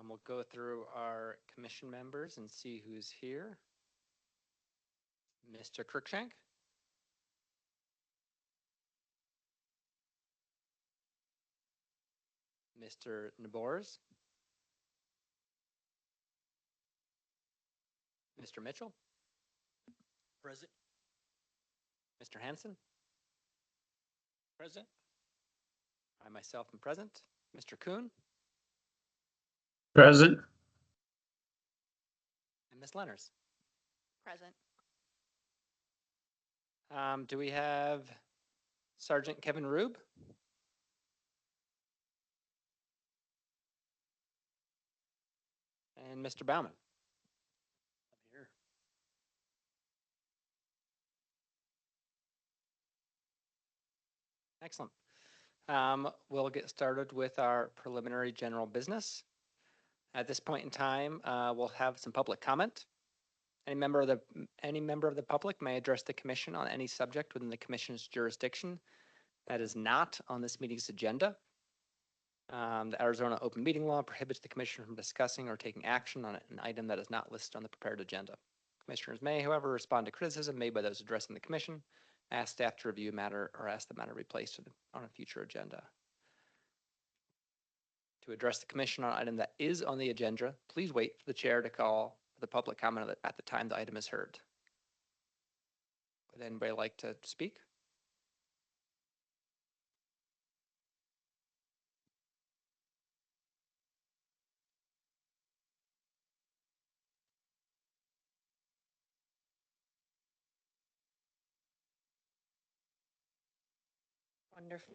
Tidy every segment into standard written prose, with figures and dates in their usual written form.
We'll go through our commission members and see who's here. Mr. Cruikshank. Mr. Nabors. Mr. Mitchell. Present. Mr. Hanson. Present. I myself am present. Mr. Kuhn. Present. And Ms. Lenners. Present. Do we have Sergeant Kevin Rube? And Mr. Bauman. I'm here. Excellent. We'll get started with our preliminary general business. At this point in time, we'll have some public comment. Any member of the public may address the commission on any subject within the commission's jurisdiction that is not on this meeting's agenda. The Arizona Open Meeting Law prohibits the commission from discussing or taking action on an item that is not listed on the prepared agenda. Commissioners may, however, respond to criticism made by those addressing the commission, ask staff to review a matter, or ask the matter be placed on a future agenda. To address the commission on an item that is on the agenda, please wait for the chair to call for the public comment at the time the item is heard. Would anybody like to speak? Wonderful.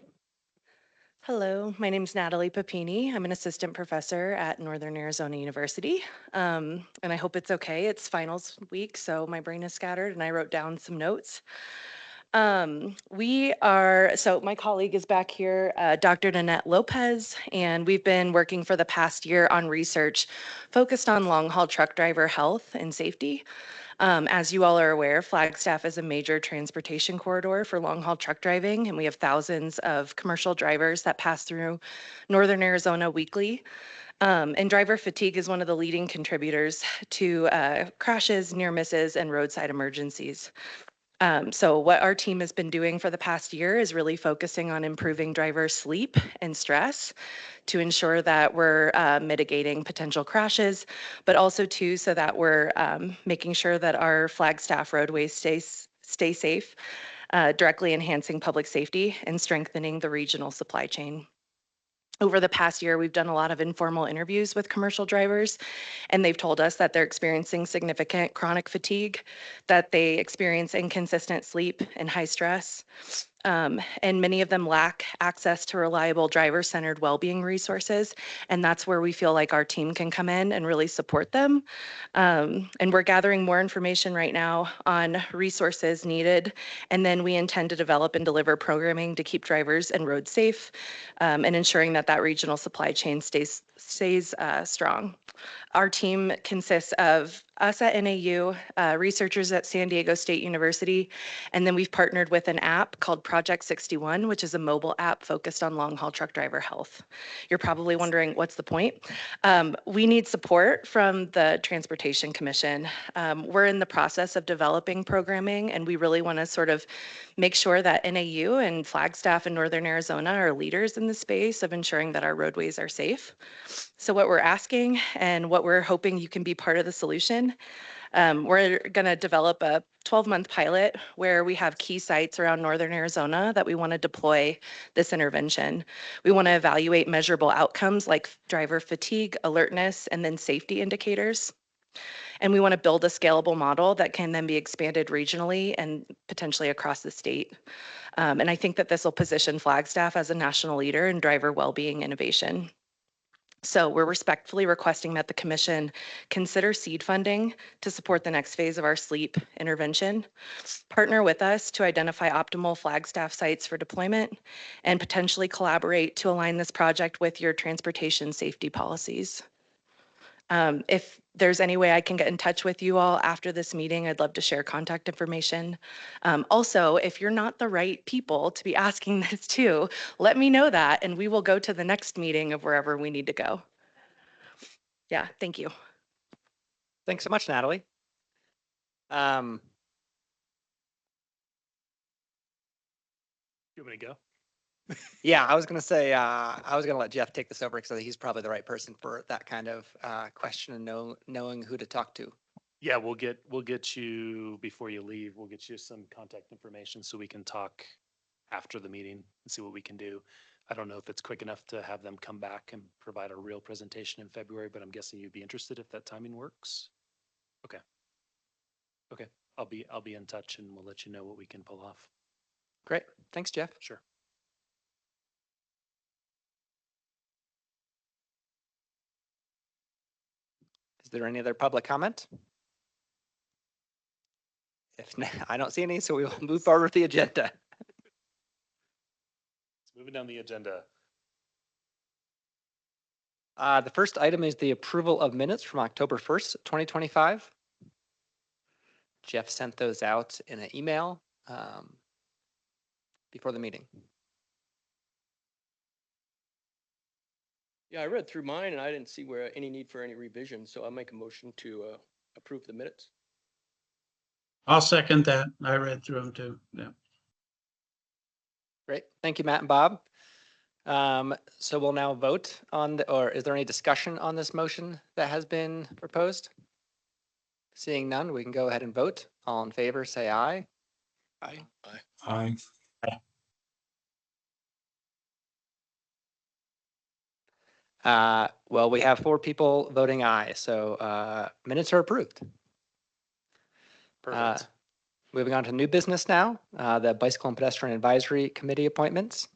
Hello, my name is Natalie Papini. I'm an assistant professor at Northern Arizona University. And I hope it's okay. It's finals week, so my brain is scattered and I wrote down some notes. So my colleague is back here, Dr. Nanette Lopez, and we've been working for the past year on research focused on long haul truck driver health and safety. As you all are aware, Flagstaff is a major transportation corridor for long haul truck driving, and we have thousands of commercial drivers that pass through Northern Arizona weekly. And driver fatigue is one of the leading contributors to crashes, near misses, and roadside emergencies. So what our team has been doing for the past year is really focusing on improving driver sleep and stress to ensure that we're mitigating potential crashes, but also too so that we're making sure that our Flagstaff roadways stay safe, directly enhancing public safety and strengthening the regional supply chain. Over the past year, we've done a lot of informal interviews with commercial drivers, and they've told us that they're experiencing significant chronic fatigue, that they experience inconsistent sleep and high stress. And many of them lack access to reliable driver-centered well-being resources, and that's where we feel like our team can come in and really support them. And we're gathering more information right now on resources needed, and then we intend to develop and deliver programming to keep drivers and roads safe, and ensuring that that regional supply chain stays strong. Our team consists of us at NAU, researchers at San Diego State University, and then we've partnered with an app called Project 61, which is a mobile app focused on long haul truck driver health. You're probably wondering, what's the point? We need support from the Transportation Commission. We're in the process of developing programming, and we really want to sort of make sure that NAU and Flagstaff in Northern Arizona are leaders in the space of ensuring that our roadways are safe. So what we're asking and what we're hoping you can be part of the solution, we're going to develop a 12-month pilot where we have key sites around Northern Arizona that we want to deploy this intervention. We want to evaluate measurable outcomes like driver fatigue, alertness, and then safety indicators. And we want to build a scalable model that can then be expanded regionally and potentially across the state. And I think that this will position Flagstaff as a national leader in driver well-being innovation. So we're respectfully requesting that the commission consider seed funding to support the next phase of our sleep intervention, partner with us to identify optimal Flagstaff sites for deployment, and potentially collaborate to align this project with your transportation safety policies. If there's any way I can get in touch with you all after this meeting, I'd love to share contact information. Also, if you're not the right people to be asking this to, let me know that and we will go to the next meeting of wherever we need to go. Yeah, thank you. Thanks so much, Natalie. Um, You want me to go? yeah, I was gonna say, I was gonna let Jeff take this over because I think he's probably the right person for that kind of question and knowing who to talk to. Yeah, we'll get you before you leave. We'll get you some contact information so we can talk after the meeting and see what we can do. I don't know if it's quick enough to have them come back and provide a real presentation in February, but I'm guessing you'd be interested if that timing works. Okay. Okay. I'll be in touch and we'll let you know what we can pull off. Great. Thanks, Jeff. Sure. Is there any other public comment? If not, I don't see any, so we will move forward with the agenda. Let's moving down the agenda. The first item is the approval of minutes from October 1st, 2025. Jeff sent those out in an email before the meeting. Yeah, I read through mine and I didn't see where any need for any revision, so I'll make a motion to approve the minutes. I'll second that. I read through them too. Yeah. Great. Thank you, Matt and Bob. So we'll now vote on or is there any discussion on this motion that has been proposed? Seeing none, we can go ahead and vote. All in favor, say aye. Aye. Aye. Well, we have 4 people voting aye, so minutes are approved. Perfect. Moving on to new business now, the Bicycle and Pedestrian Advisory Committee appointments.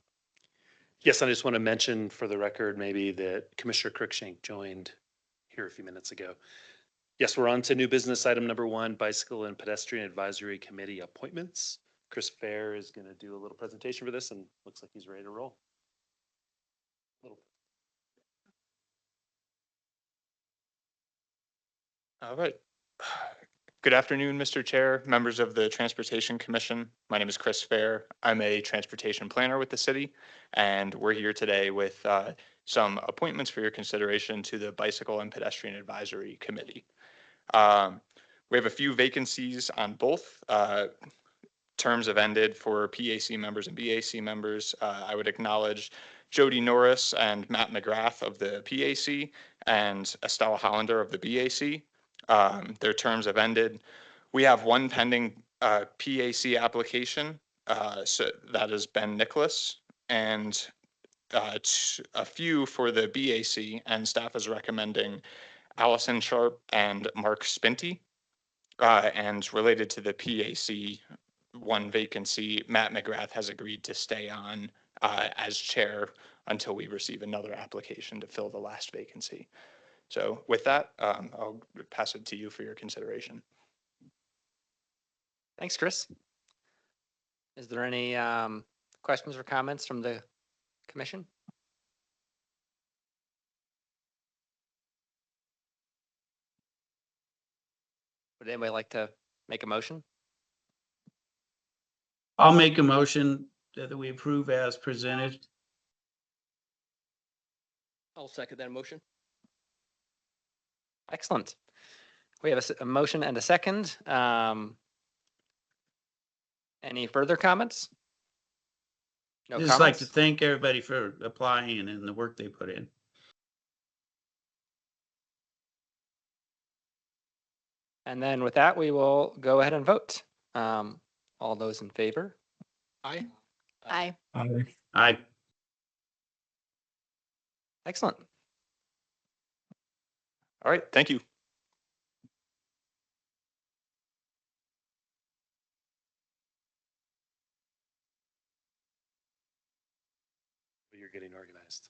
Yes, I just want to mention for the record, maybe that Commissioner Cruikshank joined here a few minutes ago. Yes, we're on to new business item number 1, Bicycle and Pedestrian Advisory Committee appointments. Chris Fair is going to do a little presentation for this and looks like he's ready to roll. All right. Good afternoon, Mr. Chair, members of the Transportation Commission. My name is Chris Fair. I'm a transportation planner with the city, and we're here today with some appointments for your consideration to the Bicycle and Pedestrian Advisory Committee. We have a few vacancies on both. Terms have ended for PAC members and BAC members. I would acknowledge Jody Norris and Matt McGrath of the PAC and Estella Hollander of the BAC. Their terms have ended. We have one pending PAC application, so that is Ben Nicholas, and a few for the BAC, and staff is recommending Allison Sharp and Mark Spinty. And related to the PAC, one vacancy, Matt McGrath has agreed to stay on as chair until we receive another application to fill the last vacancy. So with that, I'll pass it to you for your consideration. Thanks, Chris. Is there any questions or comments from the commission? Would anybody like to make a motion? I'll make a motion that we approve as presented. I'll second that motion. Excellent. We have a motion and a second. Any further comments? No Just like to comments? thank everybody for applying and the work they put in. And then with that, we will go ahead and vote. All those in favor? Aye. Aye. Aye. Excellent. All right, thank you. You're getting organized.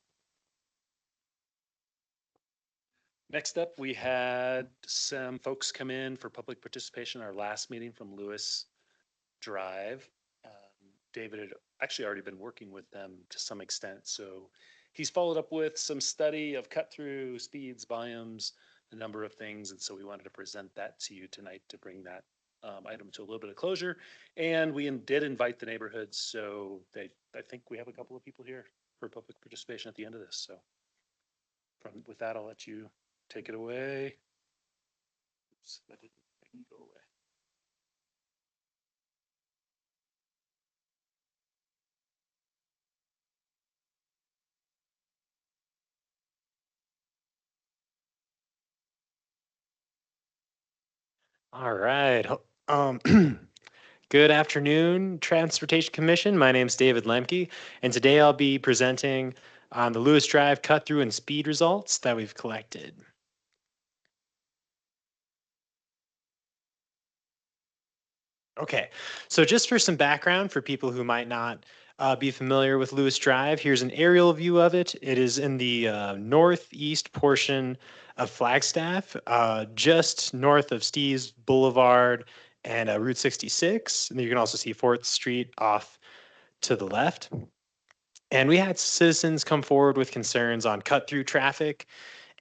Next up, we had some folks come in for public participation, our last meeting from Lewis Drive. David had actually already been working with them to some extent, so he's followed up with some study of cut through speeds, volumes, a number of things, and so we wanted to present that to you tonight to bring that item to a little bit of closure. And we did invite the neighborhoods, so I think we have a couple of people here for public participation at the end of this. So with that, I'll let you take it away. Oops, that didn't make it go away. All right. Good afternoon, Transportation Commission. My name is David Lemke, and today I'll be presenting on the Lewis Drive cut through and speed results that we've collected. Okay, so just for some background for people who might not be familiar with Lewis Drive, here's an aerial view of it. It is in the northeast portion of Flagstaff, just north of Steve's Boulevard and Route 66. And you can also see 4th Street off to the left. And we had citizens come forward with concerns on cut through traffic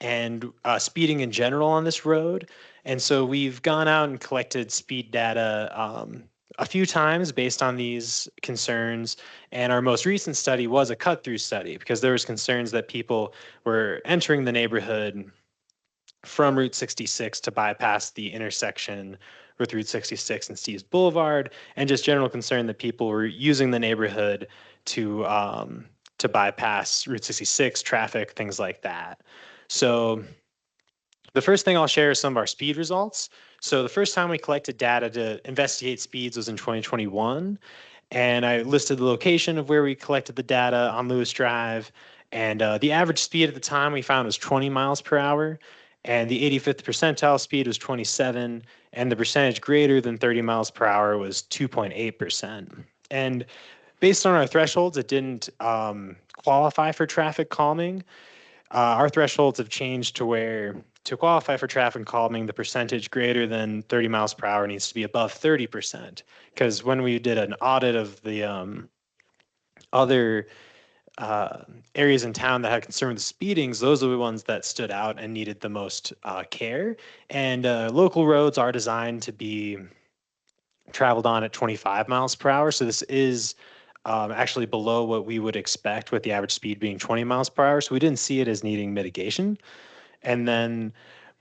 and speeding in general on this road. And so we've gone out and collected speed data a few times based on these concerns. And our most recent study was a cut through study because there was concerns that people were entering the neighborhood from Route 66 to bypass the intersection with Route 66 and Steve's Boulevard, and just general concern that people were using the neighborhood to bypass Route 66 traffic, things like that. So the first thing I'll share is some of our speed results. So the first time we collected data to investigate speeds was in 2021. And I listed the location of where we collected the data on Lewis Drive. And the average speed at the time we found was 20 miles per hour. And the 85th percentile speed was 27. And the percentage greater than 30 miles per hour was 2.8%. And based on our thresholds, it didn't qualify for traffic calming. Our thresholds have changed to where to qualify for traffic calming, the percentage greater than 30 miles per hour needs to be above 30%. Because when we did an audit of the other areas in town that had concern with speedings, those are the ones that stood out and needed the most care. And local roads are designed to be traveled on at 25 miles per hour. So this is actually below what we would expect with the average speed being 20 miles per hour. So we didn't see it as needing mitigation. And then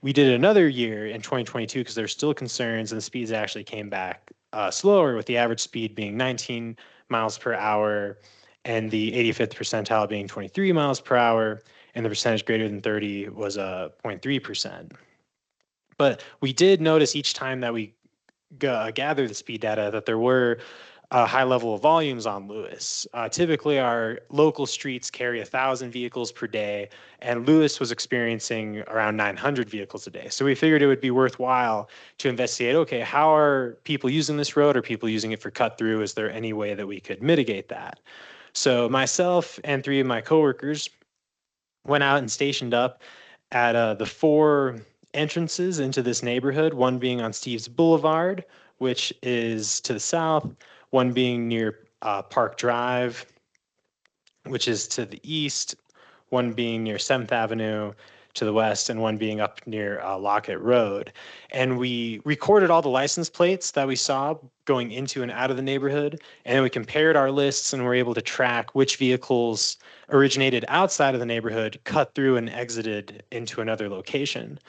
we did another year in 2022 because there's still concerns and the speeds actually came back slower, with the average speed being 19 miles per hour and the 85th percentile being 23 miles per hour, and the percentage greater than 30 was 0.3%. But we did notice each time that we gather the speed data that there were a high level of volumes on Lewis. Typically, our local streets carry 1,000 vehicles per day, and Lewis was experiencing around 900 vehicles a day. So we figured it would be worthwhile to investigate, okay, how are people using this road? Are people using it for cut through? Is there any way that we could mitigate that? So myself and 3 of my coworkers went out and stationed up at the 4 entrances into this neighborhood, one being on Steve's Boulevard, which is to the south, one being near Park Drive, which is to the east, one being near 7th Avenue to the west, and one being up near Lockett Road. And we recorded all the license plates that we saw going into and out of the neighborhood, and then we compared our lists and were able to track which vehicles originated outside of the neighborhood, cut through, and exited into another location.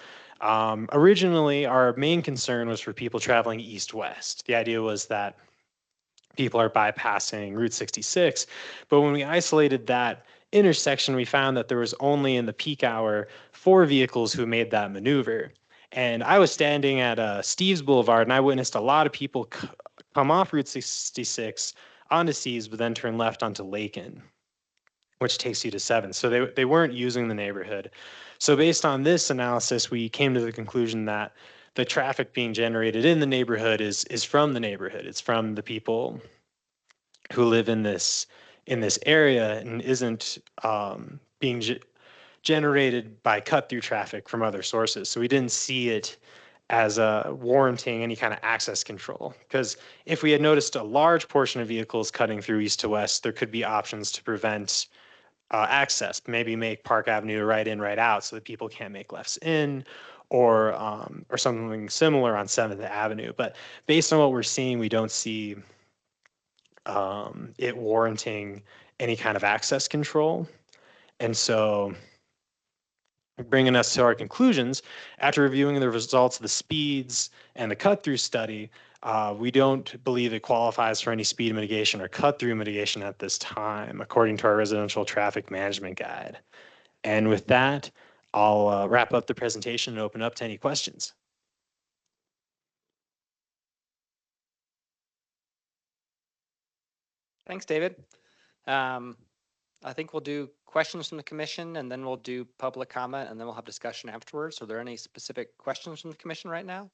Originally, our main concern was for people traveling east-west. The idea was that people are bypassing Route 66, but when we isolated that intersection, we found that there was only in the peak hour 4 vehicles who made that maneuver. And I was standing at Steve's Boulevard, and I witnessed a lot of people come off Route 66 onto Steve's, but then turn left onto Lakin, which takes you to 7th. So they weren't using the neighborhood. So based on this analysis, we came to the conclusion that the traffic being generated in the neighborhood is from the neighborhood. It's from the people who live in this area, and isn't being generated by cut through traffic from other sources. So we didn't see it as warranting any kind of access control, because if we had noticed a large portion of vehicles cutting through east to west, there could be options to prevent access, maybe make Park Avenue right in, right out so that people can't make lefts in, or something similar on 7th Avenue. But based on what we're seeing, we don't see it warranting any kind of access control. And so bringing us to our conclusions. After reviewing the results of the speeds and the cut-through study, we don't believe it qualifies for any speed mitigation or cut-through mitigation at this time, according to our residential traffic management guide. And with that, I'll wrap up the presentation and open up to any questions. Thanks, David. I think we'll do questions from the commission and then we'll do public comment and then we'll have discussion afterwards. Are there any specific questions from the commission right now?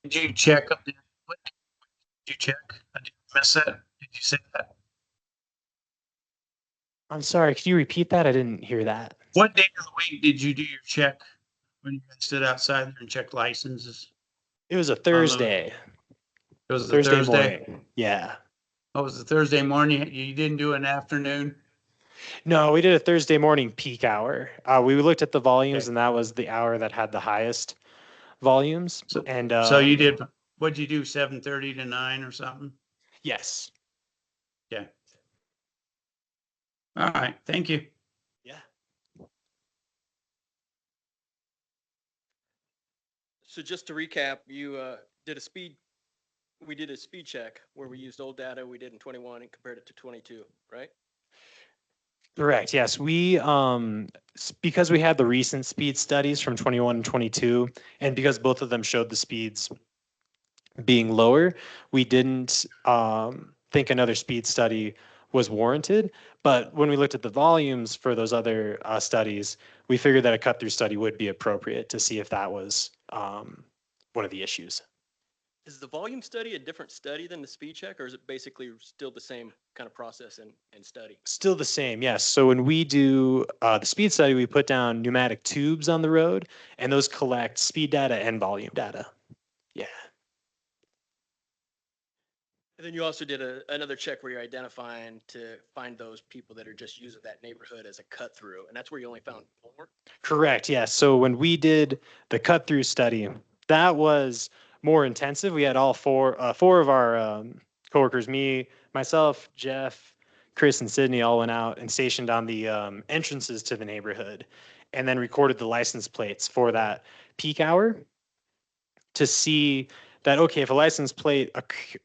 Did you check up there? What did you check? I didn't miss that. Did you say that? I'm sorry, could you repeat that? I didn't hear that. What day of the week did you do your check when you guys stood outside there and checked licenses? It was a Thursday. It was a Thursday. Morning. Yeah. Oh, it was a Thursday morning. You didn't do an afternoon? No, we did a Thursday morning peak hour. We looked at the volumes Okay. and that was the hour that had the highest volumes. So- And So you did, what'd you do, 7:30 to 9 or something? yes. Yeah. All right, thank you. Yeah. So just to recap, you we did a speed check where we used old data we did in 21 and compared it to 22, right? Correct. Yes. We, because we had the recent speed studies from 21 and 22, and because both of them showed the speeds being lower, we didn't think another speed study was warranted. But when we looked at the volumes for those other studies, we figured that a cut-through study would be appropriate to see if that was one of the issues. Is the volume study a different study than the speed check, or is it basically still the same kind of process and study? Still the same, yes. So when we do the speed study, we put down pneumatic tubes on the road, and those collect speed data and volume data. Yeah. And then you also did another check where you're identifying to find those people that are just using that neighborhood as a cut through, and that's where you only found 4? Correct, yes. So when we did the cut-through study, that was more intensive. We had all four of our coworkers, me, myself, Jeff, Chris, and Sydney all went out and stationed on the entrances to the neighborhood and then recorded the license plates for that peak hour to see that, okay, if a license plate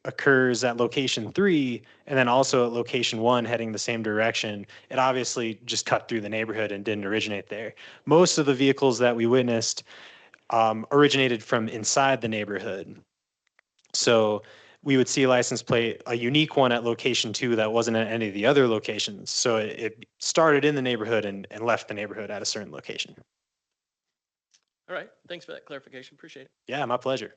occurs at location 3 and then also at location 1 heading the same direction, it obviously just cut through the neighborhood and didn't originate there. Most of the vehicles that we witnessed originated from inside the neighborhood. So we would see a license plate, a unique one at location 2 that wasn't at any of the other locations. So it started in the neighborhood and left the neighborhood at a certain location. All right, thanks for that clarification. Appreciate it. Yeah, my pleasure.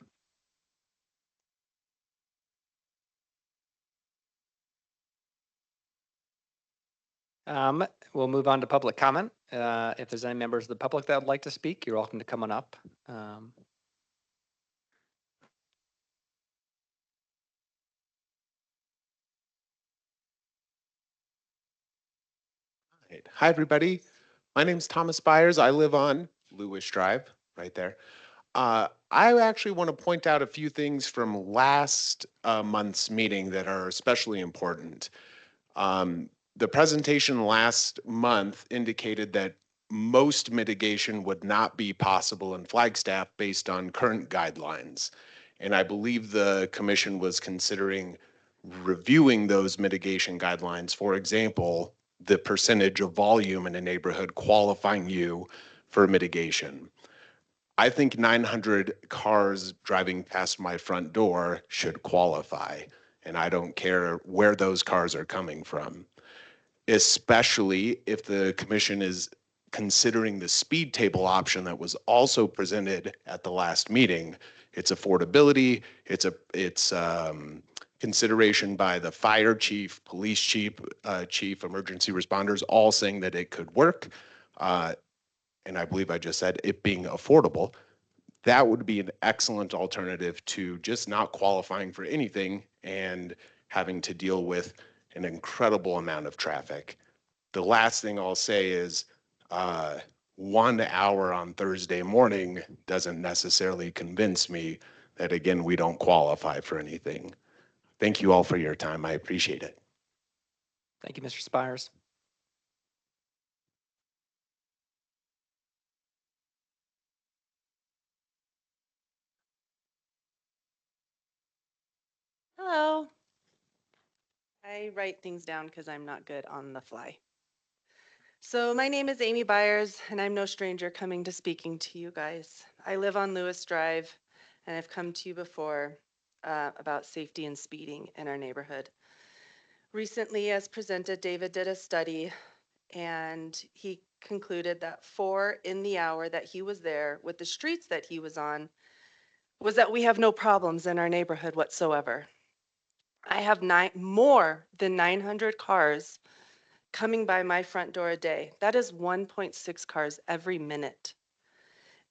We'll move on to public comment. If there's any members of the public that would like to speak, you're welcome to come on up. Right. Hi, everybody. My name's Thomas Byers. I live on Lewis Drive, right there. I actually want to point out a few things from last month's meeting that are especially important. The presentation last month indicated that most mitigation would not be possible in Flagstaff based on current guidelines. And I believe the commission was considering reviewing those mitigation guidelines. For example, the percentage of volume in a neighborhood qualifying you for mitigation. I think 900 cars driving past my front door should qualify, and I don't care where those cars are coming from, especially if the commission is considering the speed table option that was also presented at the last meeting. It's affordability, it's consideration by the fire chief, police chief, emergency responders, all saying that it could work. And I believe I just said it being affordable. That would be an excellent alternative to just not qualifying for anything and having to deal with an incredible amount of traffic. The last thing I'll say is 1 hour on Thursday morning doesn't necessarily convince me that, again, we don't qualify for anything. Thank you all for your time. I appreciate it. Thank you, Mr. Spires. Hello. I write things down because I'm not good on the fly. So my name is Amy Byers, and I'm no stranger coming to speaking to you guys. I live on Lewis Drive, and I've come to you before about safety and speeding in our neighborhood. Recently, as presented, David did a study, and he concluded that 4 in the hour that he was there with the streets that he was on was that we have no problems in our neighborhood whatsoever. I have more than 900 cars coming by my front door a day. That is 1.6 cars every minute.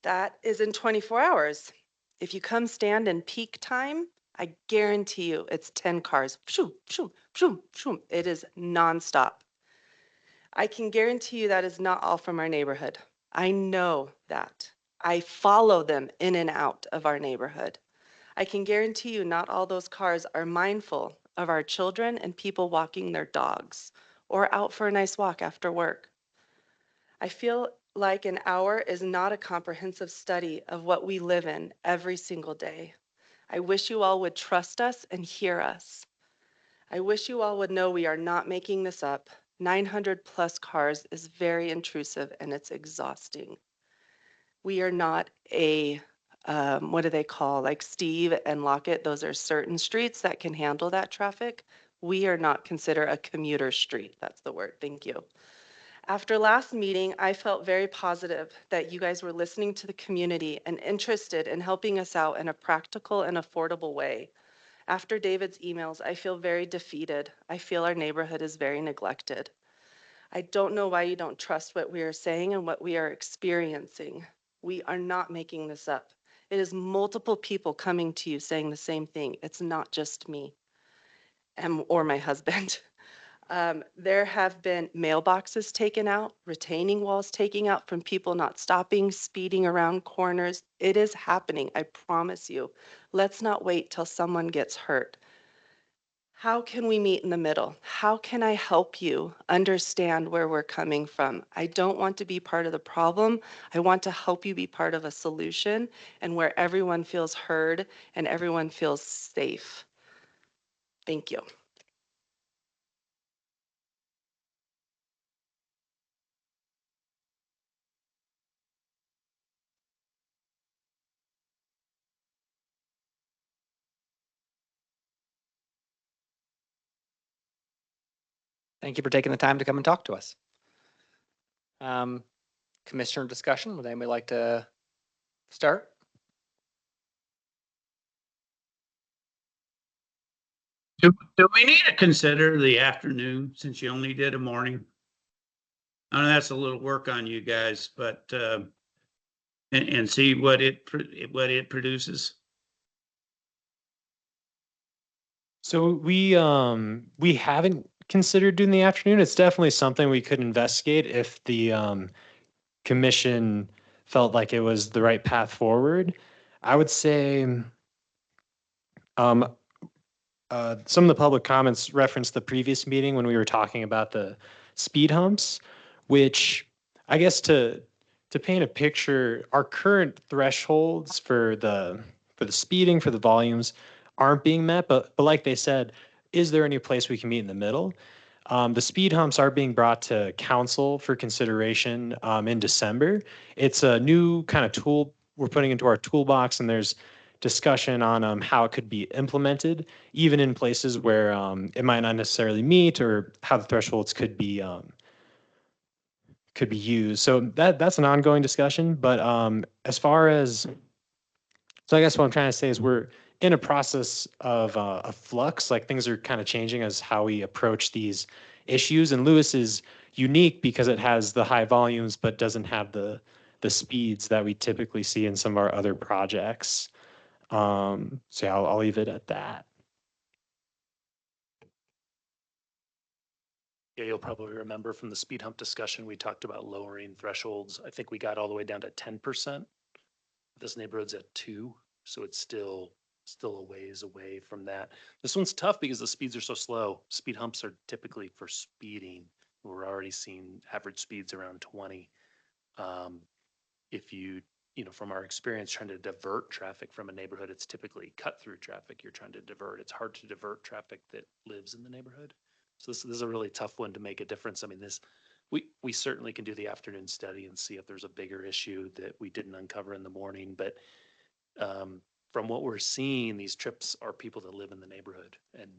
That is in 24 hours. If you come stand in peak time, I guarantee you it's 10 cars. Shoo, shoo, shoo, shoo. It is nonstop. I can guarantee you that is not all from our neighborhood. I know that. I follow them in and out of our neighborhood. I can guarantee you not all those cars are mindful of our children and people walking their dogs or out for a nice walk after work. I feel like an hour is not a comprehensive study of what we live in every single day. I wish you all would trust us and hear us. I wish you all would know we are not making this up. 900 plus cars is very intrusive and it's exhausting. We are not a, what do they call, like Steve and Lockett, those are certain streets that can handle that traffic. We are not considered a commuter street. That's the word. Thank you. After last meeting, I felt very positive that you guys were listening to the community and interested in helping us out in a practical and affordable way. After David's emails, I feel very defeated. I feel our neighborhood is very neglected. I don't know why you don't trust what we are saying and what we are experiencing. We are not making this up. It is multiple people coming to you saying the same thing. It's not just me or my husband. There have been mailboxes taken out, retaining walls taken out from people not stopping, speeding around corners. It is happening, I promise you. Let's not wait till someone gets hurt. How can we meet in the middle? How can I help you understand where we're coming from? I don't want to be part of the problem. I want to help you be part of a solution and where everyone feels heard and everyone feels safe. Thank you. Thank you for taking the time to come and talk to us. Commissioner discussion, would anybody like to start? Do we need to consider the afternoon since you only did a morning? I know that's a little work on you guys, but, and see what it produces. So we haven't considered doing the afternoon. It's definitely something we could investigate if the commission felt like it was the right path forward. I would say um, some of the public comments referenced the previous meeting when we were talking about the speed humps, which I guess to paint a picture, our current thresholds for the speeding for the volumes aren't being met. But like they said, is there any place we can meet in the middle? The speed humps are being brought to council for consideration in December. It's a new kind of tool we're putting into our toolbox, and there's discussion on how it could be implemented, even in places where it might not necessarily meet, or how the thresholds could be used. So that's an ongoing discussion. But as far as, so I guess what I'm trying to say is we're in a process of a flux. Like things are kind of changing as how we approach these issues. And Lewis is unique because it has the high volumes, but doesn't have the speeds that we typically see in some of our other projects. So yeah, I'll leave it at that. Yeah, you'll probably remember from the speed hump discussion, we talked about lowering thresholds. I think we got all the way down to 10%. This neighborhood's at 2, so it's still a ways away from that. This one's tough because the speeds are so slow. Speed humps are typically for speeding. We're already seeing average speeds around 20. If you from our experience trying to divert traffic from a neighborhood, it's typically cut through traffic you're trying to divert. It's hard to divert traffic that lives in the neighborhood. So this is a really tough one to make a difference. I mean, we certainly can do the afternoon study and see if there's a bigger issue that we didn't uncover in the morning. But from what we're seeing, these trips are people that live in the neighborhood. And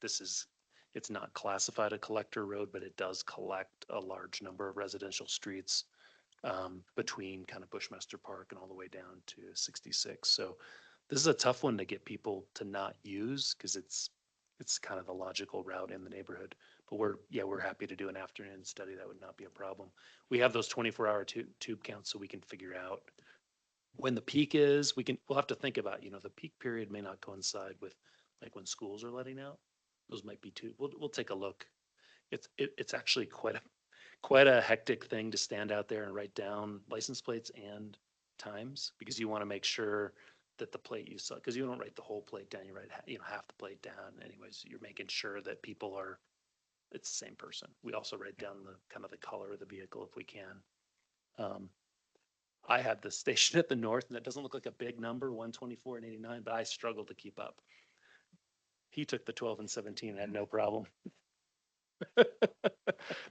it's not classified a collector road, but it does collect a large number of residential streets between kind of Bushmaster Park and all the way down to 66. So this is a tough one to get people to not use because it's kind of the logical route in the neighborhood. But we're happy to do an afternoon study. That would not be a problem. We have those 24-hour tube counts, so we can figure out when the peak is. We'll have to think about, the peak period may not coincide with like when schools are letting out. Those might be too. We'll take a look. It's actually quite a hectic thing to stand out there and write down license plates and times because you want to make sure that the plate you saw, because you don't write the whole plate down, you write half the plate down. Anyways, you're making sure that it's the same person. We also write down the kind of the color of the vehicle if we can. I had the station at the north, and that doesn't look like a big number, 124 and 89, but I struggled to keep up. He took the 12 and 17 and had no problem.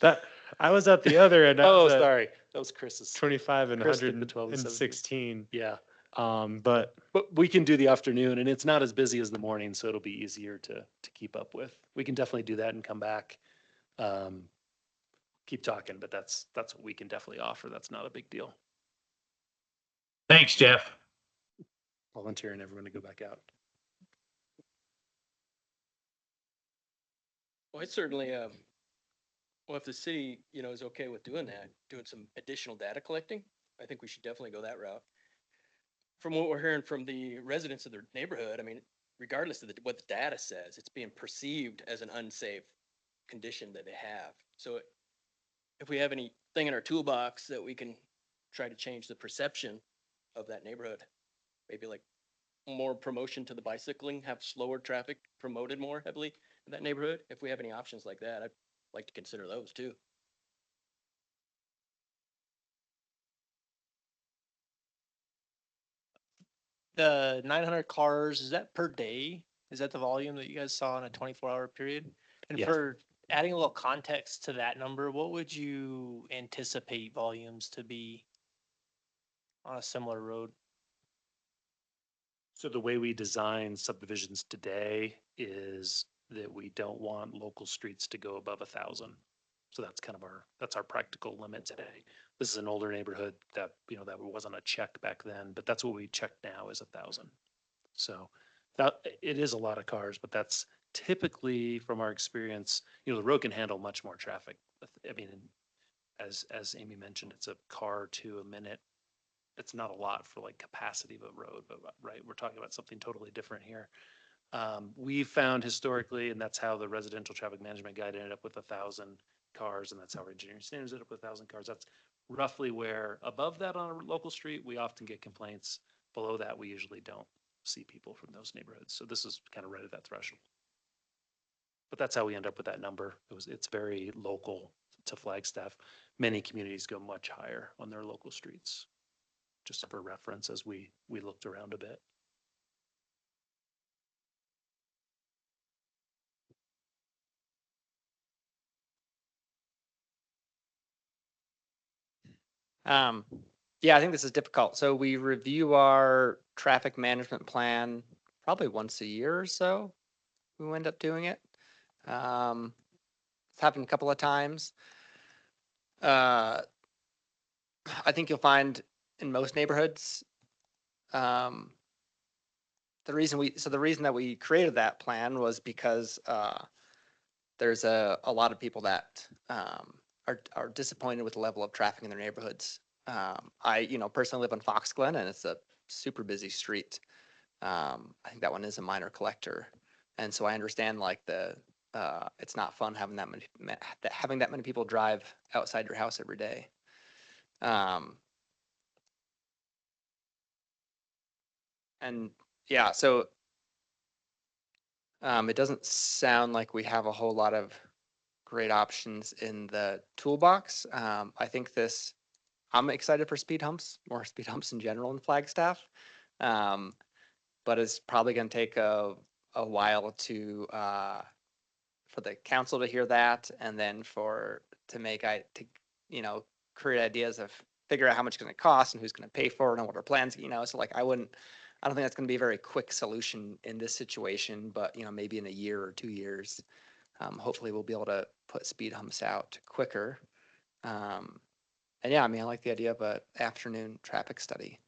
That I was at the other end. I Oh, was at sorry. That was Chris's. 25 and Chris took the 12 and 116. Yeah. But But we can do the afternoon and it's not as busy as the morning, so it'll be easier to keep up with. We can definitely do that and come back. Keep talking, but that's what we can definitely offer. That's not a big deal. Thanks, Jeff. Volunteering everyone to go back out. Well, it's certainly, well, if the city, is okay with doing that, doing some additional data collecting, I think we should definitely go that route. From what we're hearing from the residents of their neighborhood, I mean, regardless of what the data says, it's being perceived as an unsafe condition that they have. So if we have anything in our toolbox that we can try to change the perception of that neighborhood, maybe like more promotion to the bicycling, have slower traffic promoted more heavily in that neighborhood. If we have any options like that, I'd like to consider those too. The 900 cars, is that per day? Is that the volume that you guys saw in a 24-hour period? And Yes. for adding a little context to that number, what would you anticipate volumes to be on a similar road? So the way we design subdivisions today is that we don't want local streets to go above 1,000. So that's our practical limit today. This is an older neighborhood that, that wasn't a check back then, but that's what we check now is 1,000. So that it is a lot of cars, but that's typically from our experience, the road can handle much more traffic. I mean, as Amy mentioned, it's a car to a minute. It's not a lot for like capacity of a road, but right, we're talking about something totally different here. We found historically, and that's how the residential traffic management guide ended up with 1,000 cars, and that's how our engineering standards ended up with 1,000 cars. That's roughly where above that on a local street, we often get complaints. Below that, we usually don't see people from those neighborhoods. So this is kind of right at that threshold. But that's how we end up with that number. It's very local to Flagstaff. Many communities go much higher on their local streets. Just for reference, as we looked around a bit. Yeah, I think this is difficult. So we review our traffic management plan probably once a year or so. We end up doing it. It's happened a couple of times. I think you'll find in most neighborhoods, the reason that we created that plan was because there's a lot of people that are disappointed with the level of traffic in their neighborhoods. I personally live on Fox Glen, and it's a super busy street. I think that one is a minor collector, and so I understand like it's not fun having that many people drive outside your house every day. And yeah, so it doesn't sound like we have a whole lot of great options in the toolbox. I think this I'm excited for speed humps, more speed humps in general in Flagstaff. Um, but it's probably going to take a while to for the council to hear that, and then to make to create ideas of figure out how much it's going to cost and who's going to pay for it and what our plans. So like I don't think that's going to be a very quick solution in this situation, but maybe in a year or 2 years, hopefully we'll be able to put speed humps out quicker. And yeah, I mean, I like the idea of a afternoon traffic study.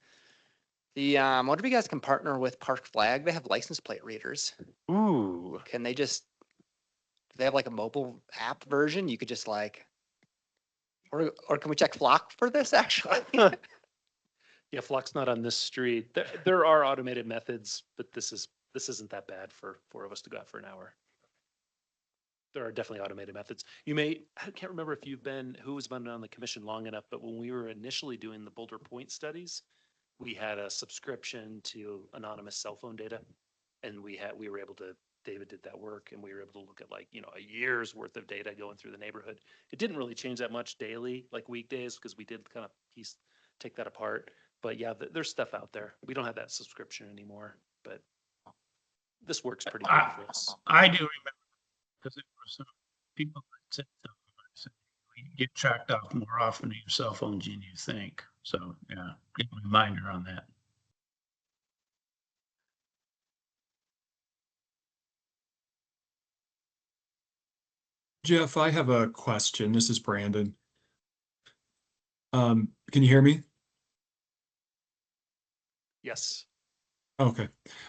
I wonder if you guys can partner with Park Flag. They have license plate readers. Ooh. Can they just, do they have like a mobile app version? You could just like, or can we check Flock for this actually? Yeah, Flock's not on this street. There are automated methods, but this isn't that bad for four of us to go out for an hour. There are definitely automated methods. I can't remember if who was been on the commission long enough, but when we were initially doing the Boulder Point studies, we had a subscription to anonymous cell phone data. And we were able to, David did that work, and we were able to look at like, a year's worth of data going through the neighborhood. It didn't really change that much daily, like weekdays, because we did kind of take that apart. But yeah, there's stuff out there. We don't have that subscription anymore, but this works pretty good for us. I do remember because there were some people that said something. You get tracked off more often on your cell phones than you think. So yeah, good reminder on that. Jeff, I have a question. This is Brandon. Can you hear me? Yes. Okay.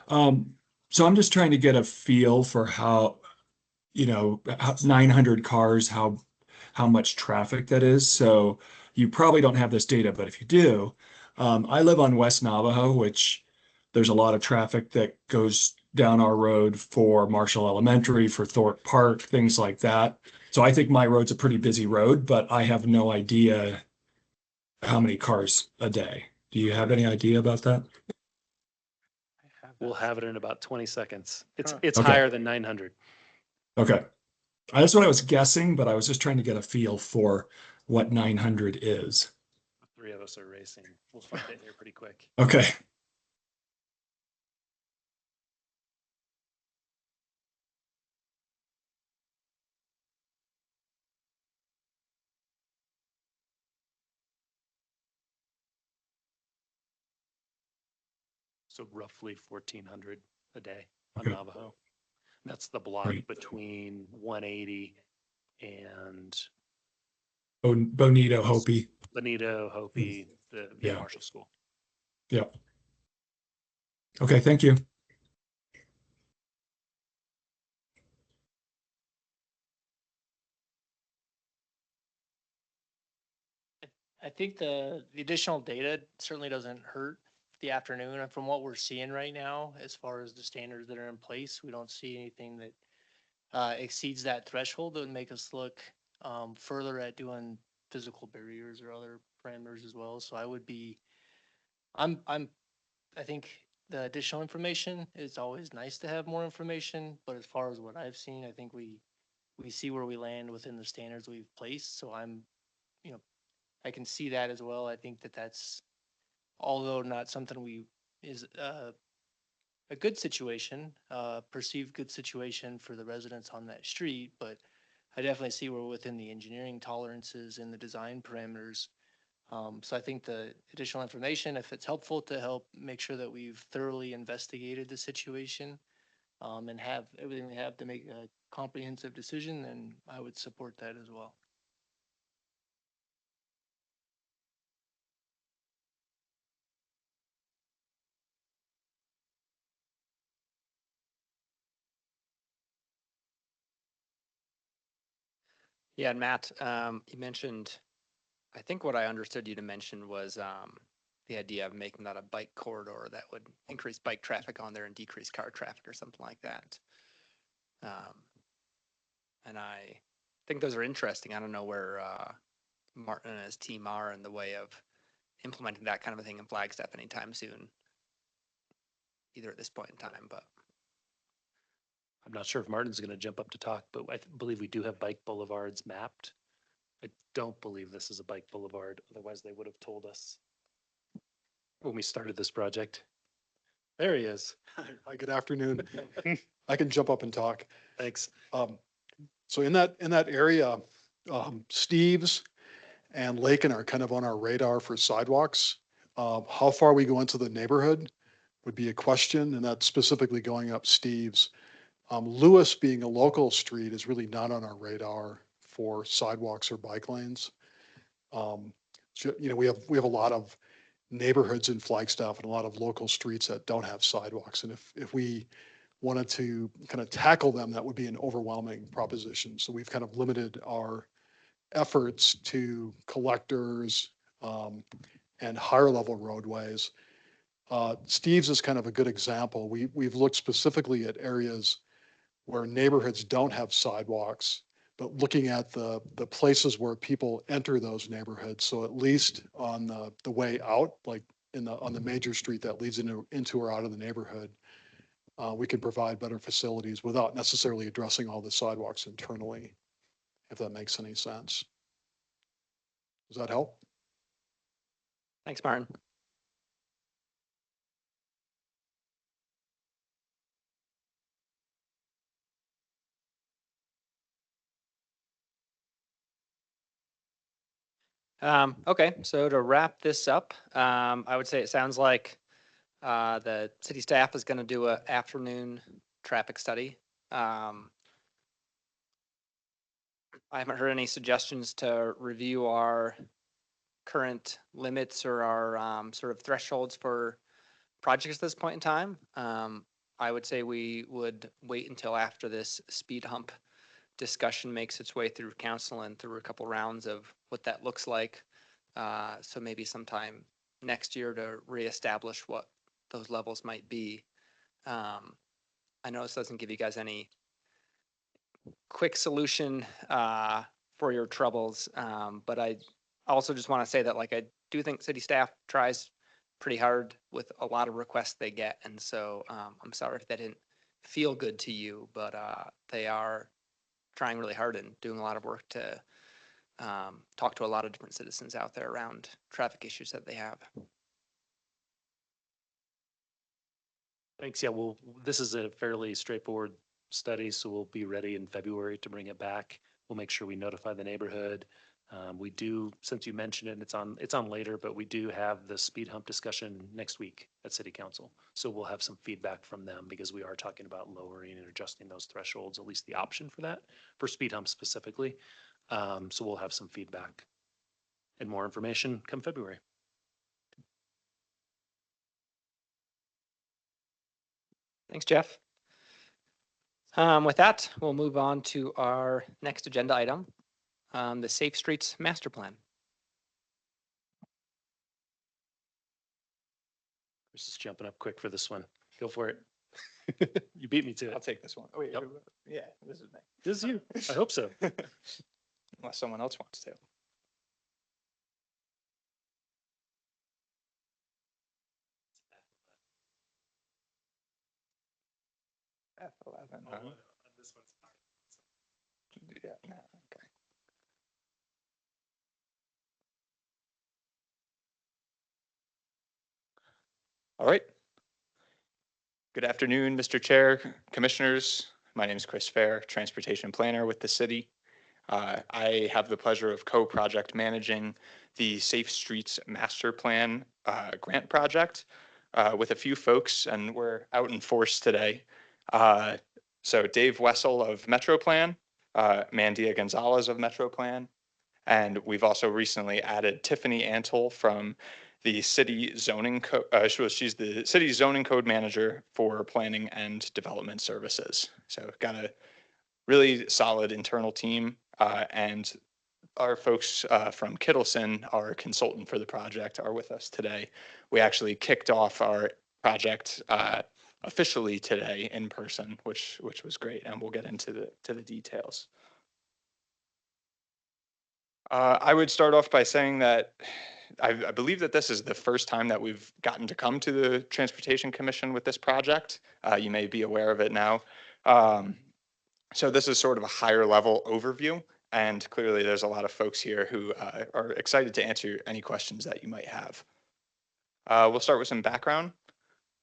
So I'm just trying to get a feel for how, 900 cars, how much traffic that is. So you probably don't have this data, but if you do, I live on West Navajo, which there's a lot of traffic that goes down our road for Marshall Elementary, for Thorpe Park, things like that. So I think my road's a pretty busy road, but I have no idea how many cars a day. Do you have any idea about that? We'll have it in about 20 seconds. It's Okay. higher than 900. Okay. That's what I was guessing, but I was just trying to get a feel for what 900 is. The three of us are racing. We'll find it here pretty quick. Okay. So roughly 1,400 a day on Okay. Navajo. That's the block Great. between 180 and Bonito, Hopi. Bonito, Hopi, the Yeah. Marshall School. Yeah. Okay, thank you. I think the additional data certainly doesn't hurt the afternoon. And from what we're seeing right now, as far as the standards that are in place, we don't see anything that exceeds that threshold that would make us look further at doing physical barriers or other parameters as well. So I think the additional information is always nice to have more information, but as far as what I've seen, I think we see where we land within the standards we've placed. So you know, I can see that as well. I think that's, although not something is a good situation, perceived good situation for the residents on that street, but I definitely see we're within the engineering tolerances and the design parameters. So I think the additional information, if it's helpful to help make sure that we've thoroughly investigated the situation, and have everything we have to make a comprehensive decision, then I would support that as well. Yeah, and Matt, you mentioned, I think what I understood you to mention was the idea of making that a bike corridor that would increase bike traffic on there and decrease car traffic or something like that. And I think those are interesting. I don't know where Martin and his team are in the way of implementing that kind of a thing in Flagstaff anytime soon, either at this point in time, but I'm not sure if Martin's going to jump up to talk, but I believe we do have bike boulevards mapped I don't believe this is a bike boulevard, otherwise they would have told us when we started this project. There he is. Hi, good afternoon. I can jump up and talk. Thanks. So in that area, Steve's and Lakin are kind of on our radar for sidewalks. How far we go into the neighborhood would be a question, and that's specifically going up Steve's. Lewis being a local street is really not on our radar for sidewalks or bike lanes. We have a lot of neighborhoods in Flagstaff and a lot of local streets that don't have sidewalks. And if we wanted to kind of tackle them, that would be an overwhelming proposition. So we've kind of limited our efforts to collectors and higher level roadways. Steve's is kind of a good example. We've looked specifically at areas where neighborhoods don't have sidewalks, but looking at the places where people enter those neighborhoods. So at least on the way out, like on the major street that leads into or out of the neighborhood, we can provide better facilities without necessarily addressing all the sidewalks internally, if that makes any sense. Does that help? Thanks, Martin. Okay, so to wrap this up, I would say it sounds like the city staff is going to do an afternoon traffic study. I haven't heard any suggestions to review our current limits or our sort of thresholds for projects at this point in time. I would say we would wait until after this speed hump discussion makes its way through council and through a couple rounds of what that looks like. So maybe sometime next year to reestablish what those levels might be. I know this doesn't give you guys any quick solution for your troubles, but I also just want to say that like I do think city staff tries pretty hard with a lot of requests they get, and so I'm sorry if that didn't feel good to you, but they are trying really hard and doing a lot of work to talk to a lot of different citizens out there around traffic issues that they have. Thanks. Yeah, well, this is a fairly straightforward study, so we'll be ready in February to bring it back. We'll make sure we notify the neighborhood. We do, since you mentioned it, it's on later, but we do have the speed hump discussion next week at City Council. So we'll have some feedback from them because we are talking about lowering and adjusting those thresholds, at least the option for that, for speed hump specifically. So we'll have some feedback and more information come February. Thanks, Jeff. With that, we'll move on to our next agenda item, the Safe Streets Master Plan. Chris is jumping up quick for this one. Go for it. You beat me to I'll it. take this one. Oh, Yep. yeah, this is me. This is you. I hope so. Unless someone else wants to. F11. Yeah, no, okay. All right. Good afternoon, Mr. Chair, Commissioners. My name is Chris Fair, Transportation Planner with the city. I have the pleasure of co-project managing the Safe Streets Master Plan grant project with a few folks, and we're out in force today. So Dave Wessel of Metro Plan, Mandia Gonzalez of Metro Plan, and we've also recently added Tiffany Antle from the city zoning code. She's the city zoning code manager for planning and development services. So got a really solid internal team, and our folks from Kittleson, our consultant for the project, are with us today. We actually kicked off our project officially today in person, which was great, and we'll get into the details. I would start off by saying that I believe that this is the first time that we've gotten to come to the Transportation Commission with this project. You may be aware of it now. So this is sort of a higher level overview, and clearly there's a lot of folks here who are excited to answer any questions that you might have. We'll start with some background.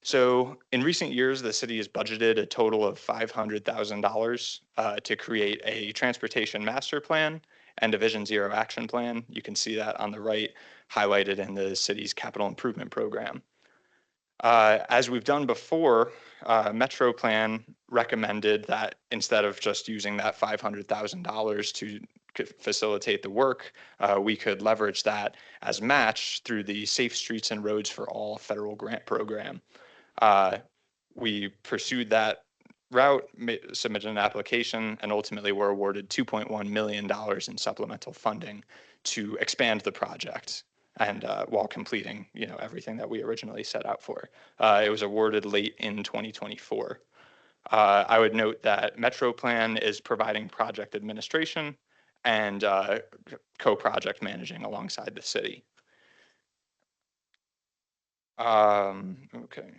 So in recent years, the city has budgeted a total of $500,000 to create a transportation master plan and a Vision Zero action plan. You can see that on the right, highlighted in the city's capital improvement program. As we've done before, Metro Plan recommended that instead of just using that $500,000 to facilitate the work, we could leverage that as match through the Safe Streets and Roads for All federal grant program. We pursued that route, submitted an application, and ultimately were awarded $2.1 million in supplemental funding to expand the project and while completing everything that we originally set out for. It was awarded late in 2024. I would note that Metro Plan is providing project administration and co-project managing alongside the city. Okay.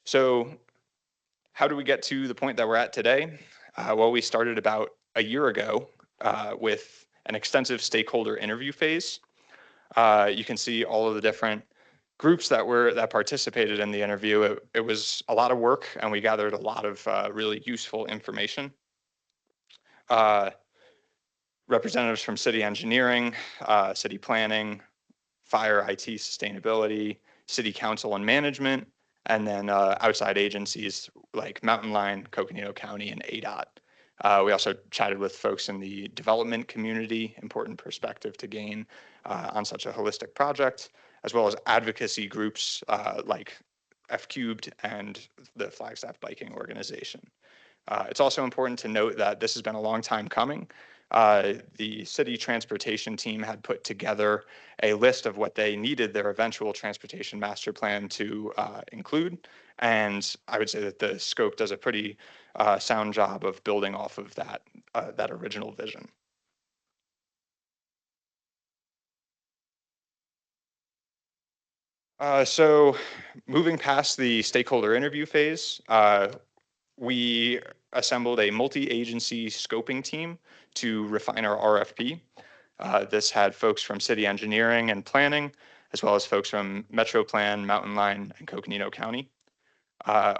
So how do we get to the point that we're at today? Well, we started about a year ago with an extensive stakeholder interview phase. You can see all of the different groups that participated in the interview. It was a lot of work, and we gathered a lot of really useful information. Representatives from city engineering, city planning, fire, IT, sustainability, city council and management, and then outside agencies like Mountain Line, Coconino County, and ADOT. We also chatted with folks in the development community, important perspective to gain on such a holistic project, as well as advocacy groups like F Cubed and the Flagstaff Biking Organization. It's also important to note that this has been a long time coming. The city transportation team had put together a list of what they needed their eventual transportation master plan to include. And I would say that the scope does a pretty sound job of building off of that original vision. So moving past the stakeholder interview phase, we assembled a multi-agency scoping team to refine our RFP. This had folks from city engineering and planning, as well as folks from Metro Plan, Mountain Line, and Coconino County.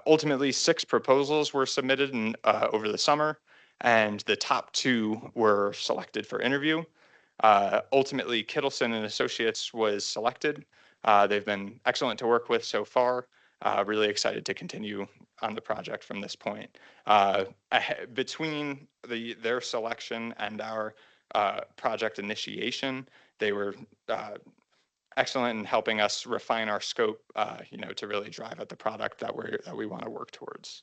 Ultimately, 6 proposals were submitted over the summer, and the top 2 were selected for interview. Ultimately, Kittleson and Associates was selected. They've been excellent to work with so far. Really excited to continue on the project from this point. Between their selection and our project initiation, they were excellent in helping us refine our scope, to really drive at the product that we want to work towards.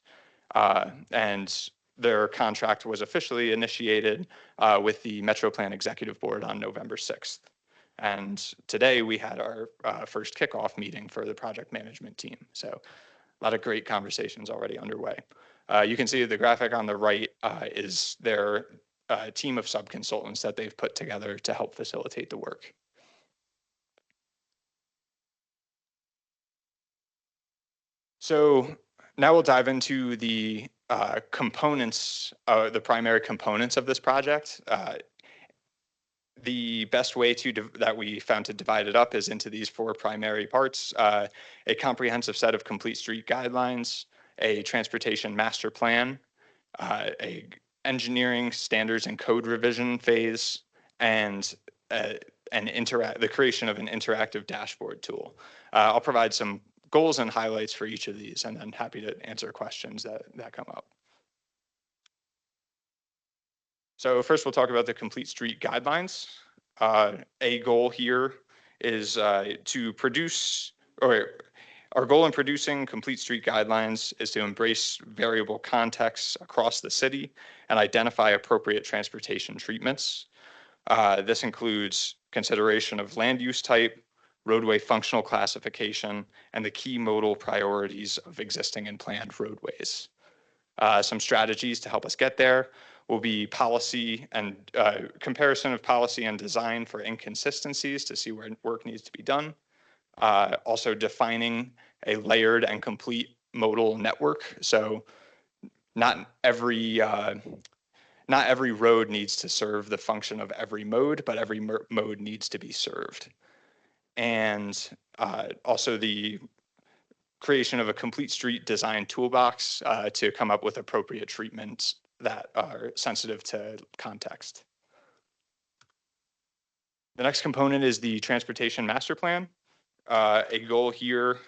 And their contract was officially initiated with the Metro Plan Executive Board on November 6th. And today we had our first kickoff meeting for the project management team. So a lot of great conversations already underway. You can see the graphic on the right is their team of sub-consultants that they've put together to help facilitate the work. So now we'll dive into the components, the primary components of this project. The best way that we found to divide it up is into these 4 primary parts: a comprehensive set of complete street guidelines, a transportation master plan, a engineering standards and code revision phase, and the creation of an interactive dashboard tool. I'll provide some goals and highlights for each of these, and I'm happy to answer questions that come up. So first we'll talk about the complete street guidelines. A goal here is to produce, or our goal in producing complete street guidelines is to embrace variable contexts across the city and identify appropriate transportation treatments. This includes consideration of land use type, roadway functional classification, and the key modal priorities of existing and planned roadways. Some strategies to help us get there will be policy and comparison of policy and design for inconsistencies to see where work needs to be done. Also defining a layered and complete modal network. So not every not every road needs to serve the function of every mode, but every mode needs to be served. And also the creation of a complete street design toolbox to come up with appropriate treatments that are sensitive to context. The next component is the transportation master plan. A goal here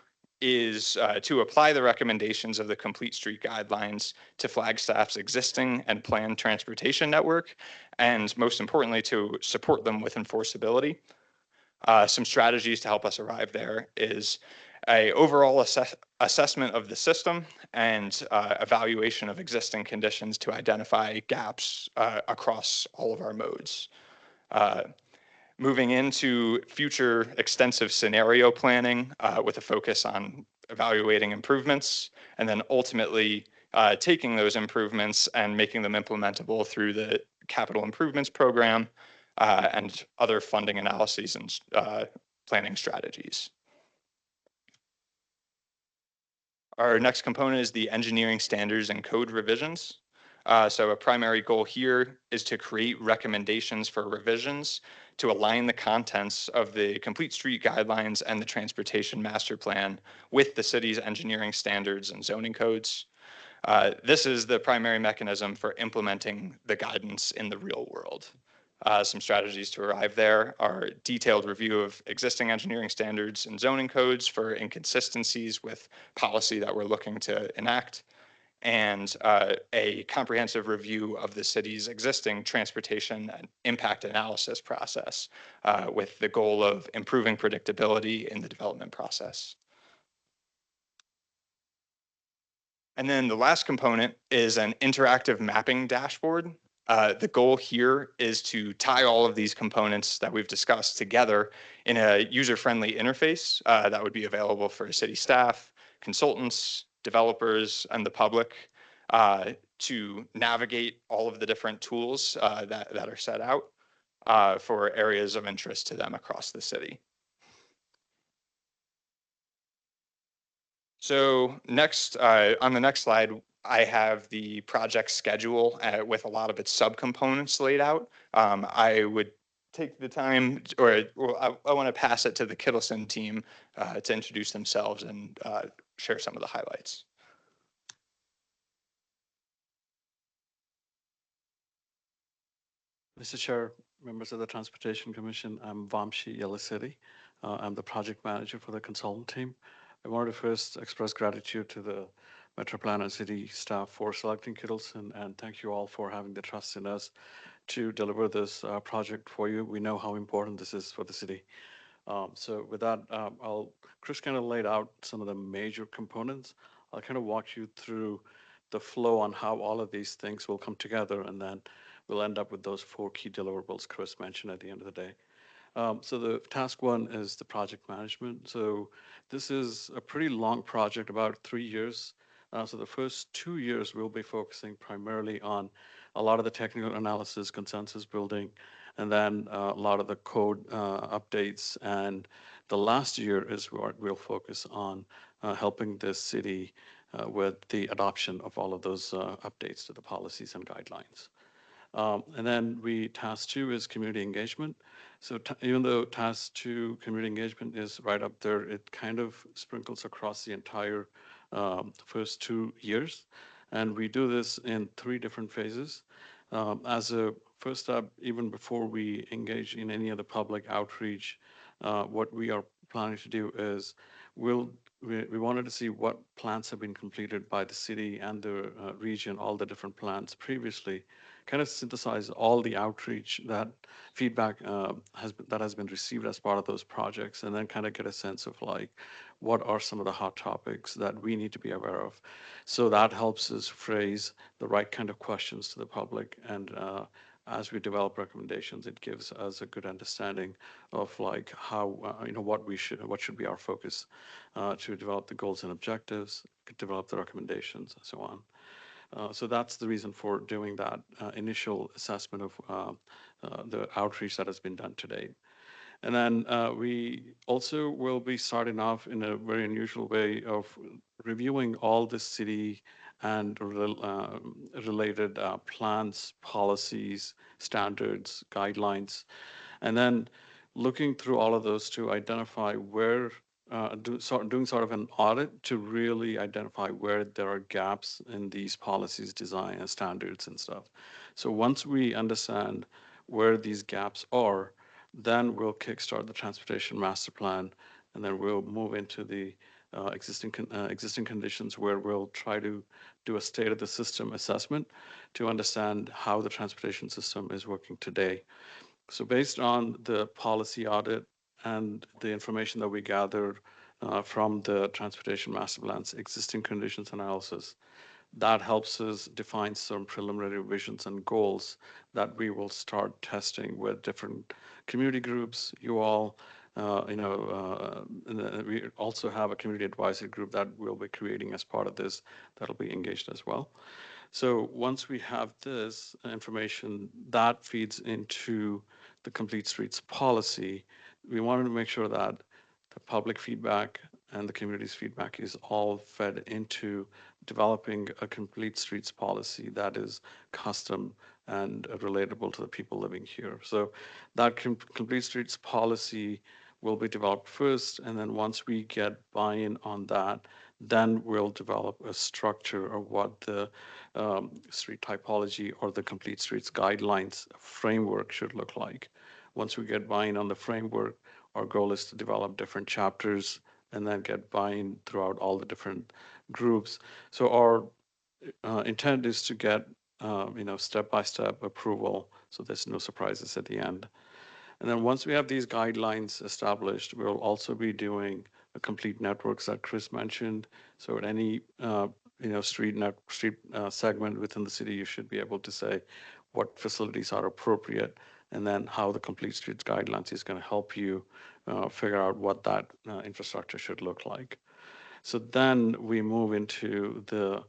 is to apply the recommendations of the complete street guidelines to Flagstaff's existing and planned transportation network, and most importantly, to support them with enforceability. Some strategies to help us arrive there is a overall assessment of the system and evaluation of existing conditions to identify gaps across all of our modes. Moving into future extensive scenario planning with a focus on evaluating improvements, and then ultimately taking those improvements and making them implementable through the capital improvements program and other funding analyses and planning strategies. Our next component is the engineering standards and code revisions. So a primary goal here is to create recommendations for revisions to align the contents of the complete street guidelines and the transportation master plan with the city's engineering standards and zoning codes. This is the primary mechanism for implementing the guidance in the real world. Some strategies to arrive there are detailed review of existing engineering standards and zoning codes for inconsistencies with policy that we're looking to enact, and a comprehensive review of the city's existing transportation and impact analysis process with the goal of improving predictability in the development process. And then the last component is an interactive mapping dashboard. The goal here is to tie all of these components that we've discussed together in a user-friendly interface that would be available for city staff, consultants, developers, and the public to navigate all of the different tools that are set out for areas of interest to them across the city. So next, on the next slide, I have the project schedule with a lot of its subcomponents laid out. I would take the time, or I want to pass it to the Kittleson team to introduce themselves and share some of the highlights. Mr. Chair, members of the Transportation Commission, I'm Vamshi Yeliseti. I'm the project manager for the consultant team. I wanted to first express gratitude to the Metro Plan and City staff for selecting Kittleson, and thank you all for having the trust in us to deliver this project for you. We know how important this is for the city. So with that, Chris kind of laid out some of the major components. I'll kind of walk you through the flow on how all of these things will come together, and then we'll end up with those 4 key deliverables Chris mentioned at the end of the day. So the task 1 is the project management. So this is a pretty long project, about 3 years. So the first 2 years, we'll be focusing primarily on a lot of the technical analysis, consensus building, and then a lot of the code updates. And the last year is what we'll focus on helping the city with the adoption of all of those updates to the policies and guidelines. And then task 2 is community engagement. So even though task 2 community engagement is right up there, it kind of sprinkles across the entire first 2 years. And we do this in 3 different phases. As a first step, even before we engage in any of the public outreach, what we are planning to do is we wanted to see what plans have been completed by the city and the region, all the different plans previously, kind of synthesize all the outreach that feedback that has been received as part of those projects, and then kind of get a sense of like what are some of the hot topics that we need to be aware of. So that helps us phrase the right kind of questions to the public, and as we develop recommendations, it gives us a good understanding of like how what should be our focus to develop the goals and objectives, develop the recommendations, and so on. So that's the reason for doing that initial assessment of the outreach that has been done to date. And then we also will be starting off in a very unusual way of reviewing all the city and related plans, policies, standards, guidelines, and then looking through all of those to identify where, doing sort of an audit to really identify where there are gaps in these policies, design, and standards and stuff. So once we understand where these gaps are, then we'll kickstart the transportation master plan, and then we'll move into the existing conditions where we'll try to do a state of the system assessment to understand how the transportation system is working today. So based on the policy audit and the information that we gathered from the transportation master plan's existing conditions analysis, that helps us define some preliminary visions and goals that we will start testing with different community groups, you all, and then we also have a community advisory group that we'll be creating as part of this that'll be engaged as well. So once we have this information, that feeds into the Complete Streets policy. We wanted to make sure that the public feedback and the community's feedback is all fed into developing a Complete Streets policy that is custom and relatable to the people living here. So that Complete Streets policy will be developed first, and then once we get buy-in on that, then we'll develop a structure of what the street typology or the Complete Streets guidelines framework should look like. Once we get buy-in on the framework, our goal is to develop different chapters and then get buy-in throughout all the different groups. So our intent is to get step-by-step approval, so there's no surprises at the end. And then once we have these guidelines established, we'll also be doing a complete networks that Chris mentioned. So at any street segment within the city, you should be able to say what facilities are appropriate, and then how the Complete Streets guidelines is going to help you figure out what that infrastructure should look like. So then we move into the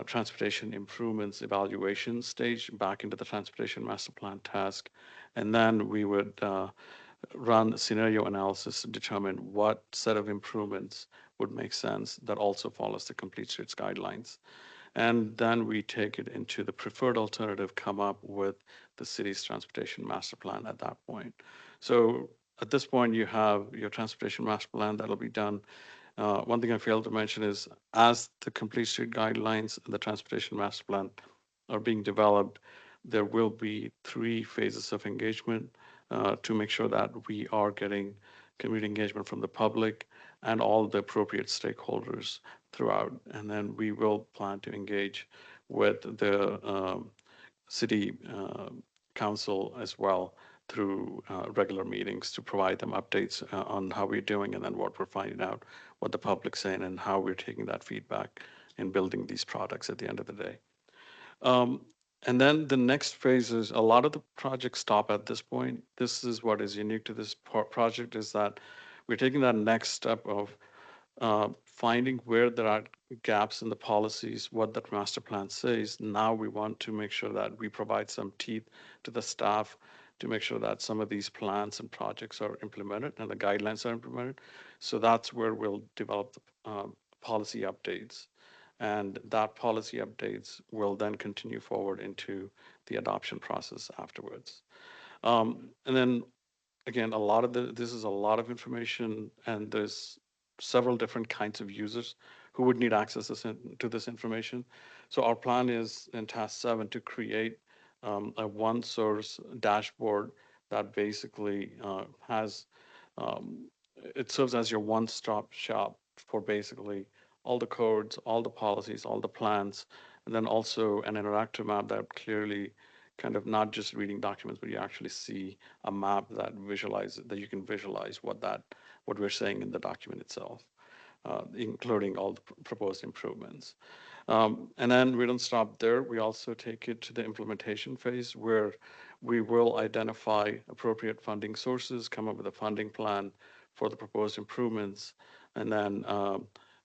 transportation improvements evaluation stage back into the transportation master plan task. And then we would run scenario analysis to determine what set of improvements would make sense that also follows the Complete Streets guidelines. And then we take it into the preferred alternative, come up with the city's transportation master plan at that point. So at this point, you have your transportation master plan that'll be done. One thing I failed to mention is as the Complete Street guidelines and the transportation master plan are being developed, there will be 3 phases of engagement to make sure that we are getting community engagement from the public and all the appropriate stakeholders throughout. And then we will plan to engage with the city council as well through regular meetings to provide them updates on how we're doing and then what we're finding out, what the public's saying, and how we're taking that feedback and building these products at the end of the day. Um, and then the next phase is a lot of the projects stop at this point. This is what is unique to this project is that we're taking that next step of finding where there are gaps in the policies, what that master plan says. Now we want to make sure that we provide some teeth to the staff to make sure that some of these plans and projects are implemented and the guidelines are implemented. So that's where we'll develop the policy updates. And that policy updates will then continue forward into the adoption process afterwards. And then again, this is a lot of information, and there's several different kinds of users who would need access to this information. So our plan is in task 7 to create a one source dashboard that basically has it serves as your one-stop shop for basically all the codes, all the policies, all the plans, and then also an interactive map that clearly kind of not just reading documents, but you actually see a map that that you can visualize what we're saying in the document itself, including all the proposed improvements. And then we don't stop there. We also take it to the implementation phase where we will identify appropriate funding sources, come up with a funding plan for the proposed improvements, and then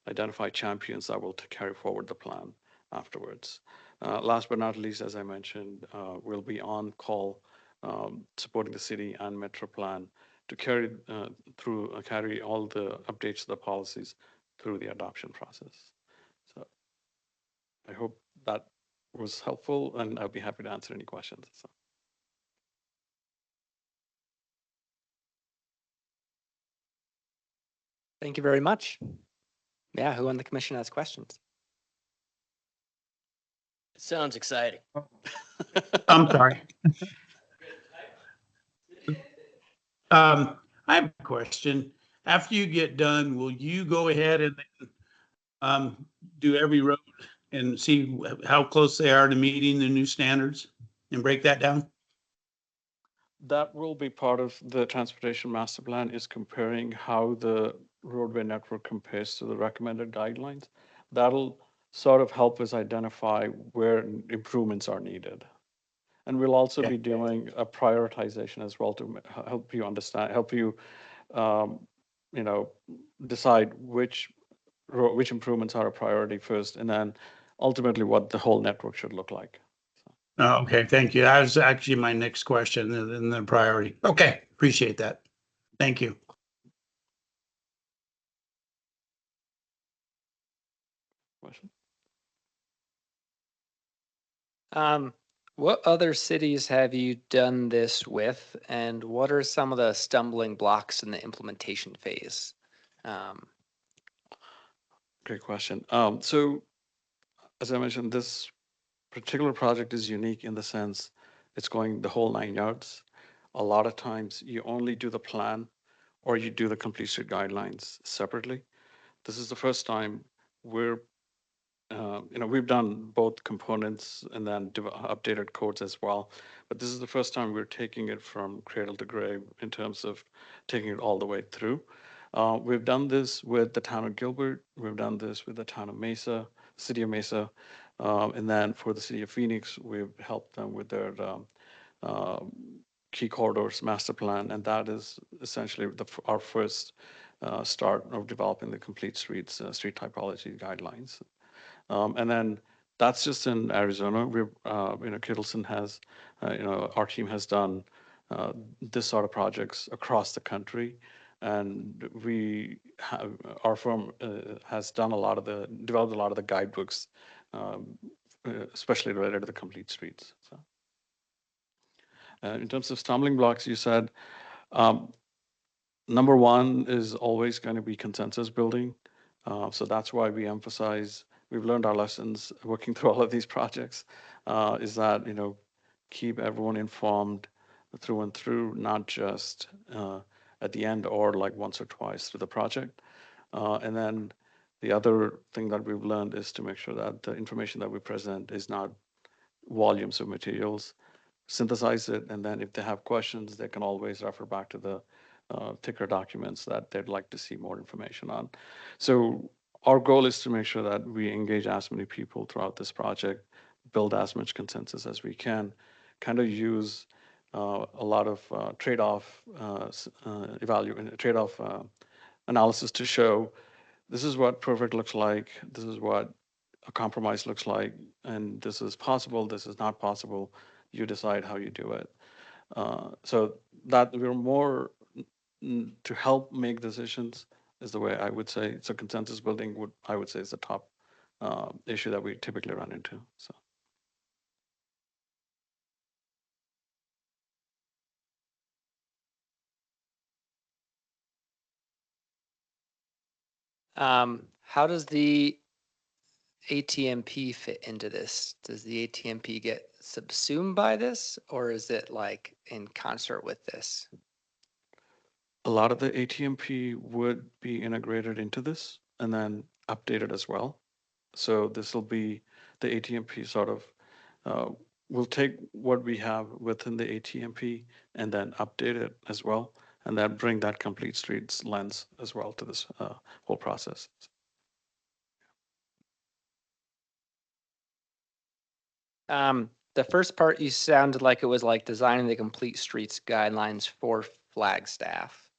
identify champions that will carry forward the plan afterwards. Last but not least, as I mentioned, we'll be on call supporting the city and Metro Plan to carry all the updates to the policies through the adoption process. So I hope that was helpful, and I'll be happy to answer any questions. So. Thank you very much. Yeah, who on the commission has questions? It sounds exciting. I'm sorry. I have a question. After you get done, will you go ahead and do every road and see how close they are to meeting the new standards and break that down? That will be part of the transportation master plan, is comparing how the roadway network compares to the recommended guidelines. That'll sort of help us identify where improvements are needed. And we'll also Okay. be doing a prioritization as well to help you understand, help you, you know, decide which improvements are a priority first, and then ultimately what the whole network should look like. Oh, okay, thank you. That was actually my next question and the priority. Okay, appreciate that. Thank you. Question? What other cities have you done this with, and what are some of the stumbling blocks in the implementation phase? Great question. So as I mentioned, this particular project is unique in the sense it's going the whole 9 yards. A lot of times you only do the plan or you do the complete street guidelines separately. This is the first time we're we've done both components and then updated codes as well. But this is the first time we're taking it from cradle to grave in terms of taking it all the way through. We've done this with the town of Gilbert. We've done this with the town of Mesa, city of Mesa. And then for the city of Phoenix, we've helped them with their key corridors master plan. And that is essentially our first start of developing the complete streets, street typology guidelines. And then that's just in Arizona. We're, Kittleson has, our team has done this sort of projects across the country. And our firm has developed a lot of the guidebooks, especially related to the complete streets. So, in terms of stumbling blocks, you said, number one is always going to be consensus building. So that's why we emphasize, we've learned our lessons working through all of these projects, is that, keep everyone informed through and through, not just at the end or like once or twice through the project. And then the other thing that we've learned is to make sure that the information that we present is not volumes of materials. Synthesize it, and then if they have questions, they can always refer back to the thicker documents that they'd like to see more information on. So our goal is to make sure that we engage as many people throughout this project, build as much consensus as we can, kind of use a lot of trade-off analysis to show this is what perfect looks like, this is what a compromise looks like, and this is possible, this is not possible. You decide how you do it. So that we're more to help make decisions is the way I would say. So consensus building I would say is the top issue that we typically run into. So. How does the ATMP fit into this? Does the ATMP get subsumed by this, or is it like in concert with this? A lot of the ATMP would be integrated into this and then updated as well. So this will be the ATMP sort of, we'll take what we have within the ATMP and then update it as well, and then bring that complete streets lens as well to this whole process. The first part, you sounded like it was like designing the complete streets guidelines for Flagstaff.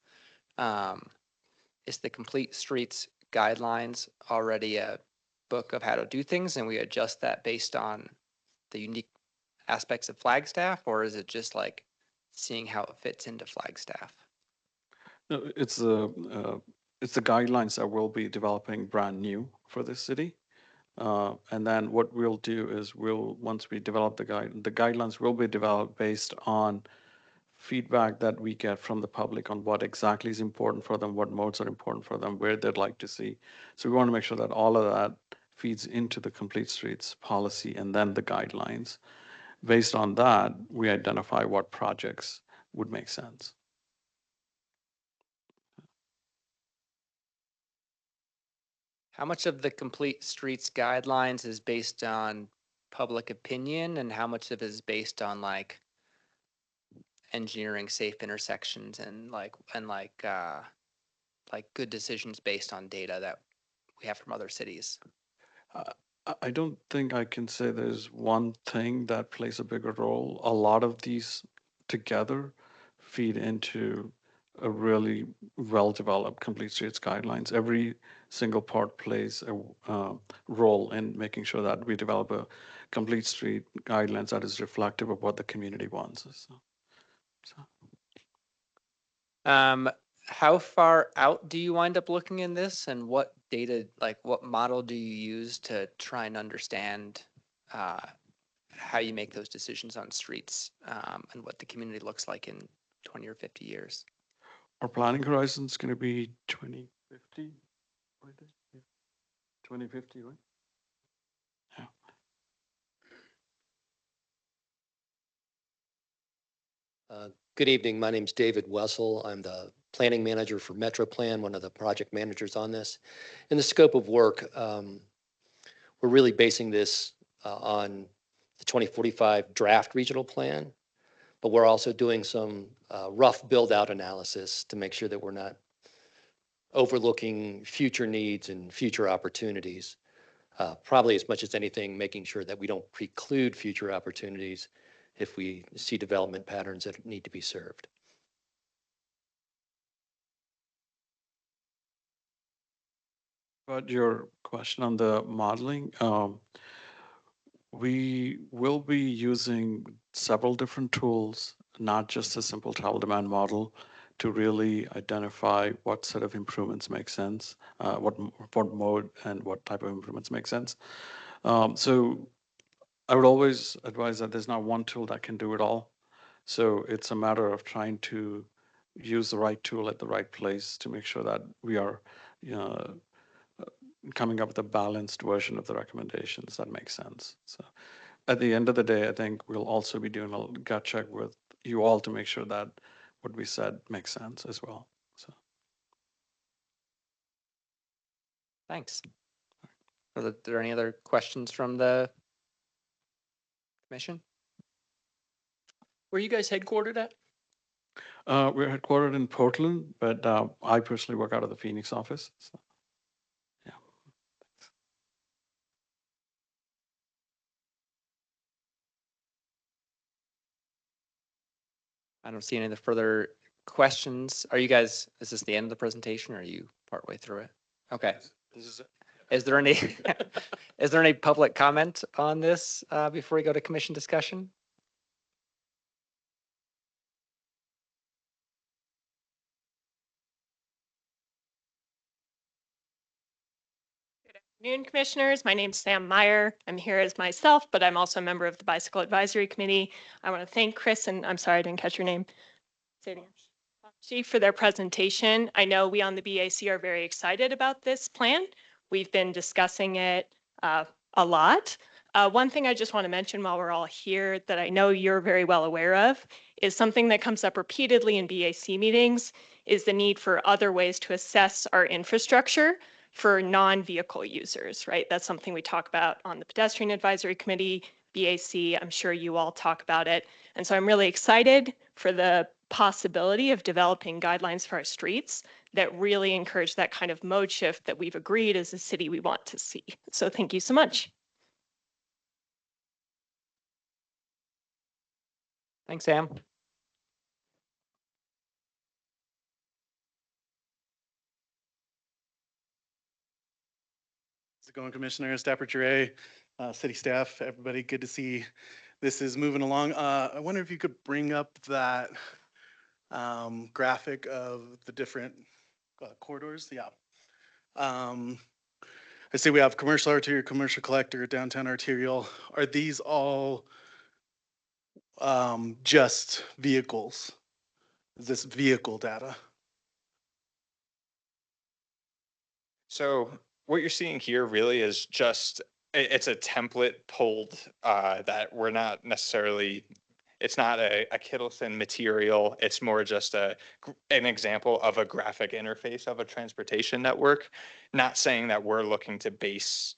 Is the complete streets guidelines already a book of how to do things, and we adjust that based on the unique aspects of Flagstaff, or is it just like seeing how it fits into Flagstaff? No, it's the guidelines that we'll be developing brand new for this city. And then what we'll do is once we develop the guidelines will be developed based on feedback that we get from the public on what exactly is important for them, what modes are important for them, where they'd like to see. So we want to make sure that all of that feeds into the complete streets policy and then the guidelines. Based on that, we identify what projects would make sense. How much of the complete streets guidelines is based on public opinion and how much of it is based on like engineering safe intersections and like good decisions based on data that we have from other cities? I don't think I can say there's one thing that plays a bigger role. A lot of these together feed into a really well-developed complete streets guidelines. Every single part plays a role in making sure that we develop a complete street guidelines that is reflective of what the community wants. So. How far out do you wind up looking in this and what data, like what model do you use to try and understand how you make those decisions on streets and what the community looks like in 20 or 50 years? Our planning horizon is going to be 2050, right? Yeah. 2050, right? Yeah. Good evening. My name is David Wessel. I'm the planning manager for MetroPlan, one of the project managers on this. In the scope of work, we're really basing this on the 2045 draft regional plan, but we're also doing some rough build-out analysis to make sure that we're not overlooking future needs and future opportunities. Probably as much as anything, making sure that we don't preclude future opportunities if we see development patterns that need to be served. About your question on the modeling, we will be using several different tools, not just a simple travel demand model, to really identify what set of improvements make sense, what mode and what type of improvements make sense. So I would always advise that there's not one tool that can do it all. So it's a matter of trying to use the right tool at the right place to make sure that we are coming up with a balanced version of the recommendations that make sense. So at the end of the day, I think we'll also be doing a gut check with you all to make sure that what we said makes sense as well. So Thanks. Are there any other questions from the commission? Where are you guys headquartered at? we're headquartered in Portland, but I personally work out of the Phoenix office. So, yeah. I don't see any other further questions. Are you guys, is this the end of the presentation or are you partway through it? Okay. This is it. Is there any, is there any public comment on this before we go to commission discussion? Afternoon, Commissioners. My name's Sam Meyer. I'm here as myself, but I'm also a member of the Bicycle Advisory Committee. I want to thank Chris and I'm sorry I didn't catch your name. Say it again. Chief, for their presentation. I know we on the BAC are very excited about this plan. We've been discussing it a lot. One thing I just want to mention while we're all here that I know you're very well aware of is something that comes up repeatedly in BAC meetings is the need for other ways to assess our infrastructure for non-vehicle users, right? That's something we talk about on the Pedestrian Advisory Committee, BAC. I'm sure you all talk about it. And so I'm really excited for the possibility of developing guidelines for our streets that really encourage that kind of mode shift that we've agreed as a city we want to see. So thank you so much. Thanks, Sam. How's it going, Commissioner, Stafford Jure, city staff, everybody? Good to see this is moving along. I wonder if you could bring up that graphic of the different corridors. Yeah. I see we have commercial arterial, commercial collector, downtown arterial. Are these all just vehicles? Is this vehicle data? So what you're seeing here really is just, it's a template pulled that we're not necessarily, it's not a Kittleson material. It's more just an example of a graphic interface of a transportation network. Not saying that we're looking to base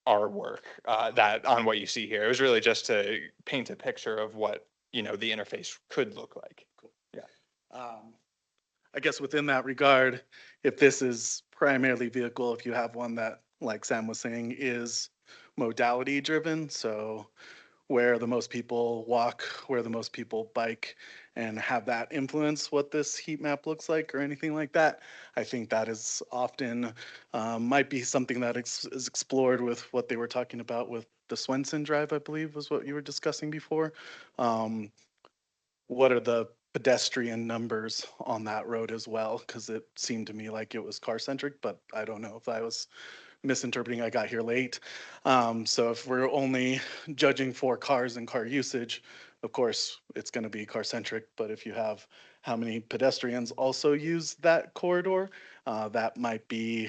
our work that on what you see here. It was really just to paint a picture of what, the interface could look like. I guess within that regard, if this is primarily vehicle, if you have one that, like Sam was saying, is modality driven, so where the most people walk, where the most people bike, and have that influence what this heat map looks like or anything like that, I think that is often might be something that is explored with what they were talking about with the Swenson Drive, I believe was what you were discussing before. What are the pedestrian numbers on that road as well? Because it seemed to me like it was car centric, but I don't know if I was misinterpreting. I got here late. So if we're only judging for cars and car usage, of course, it's going to be car centric. But if you have how many pedestrians also use that corridor, that might be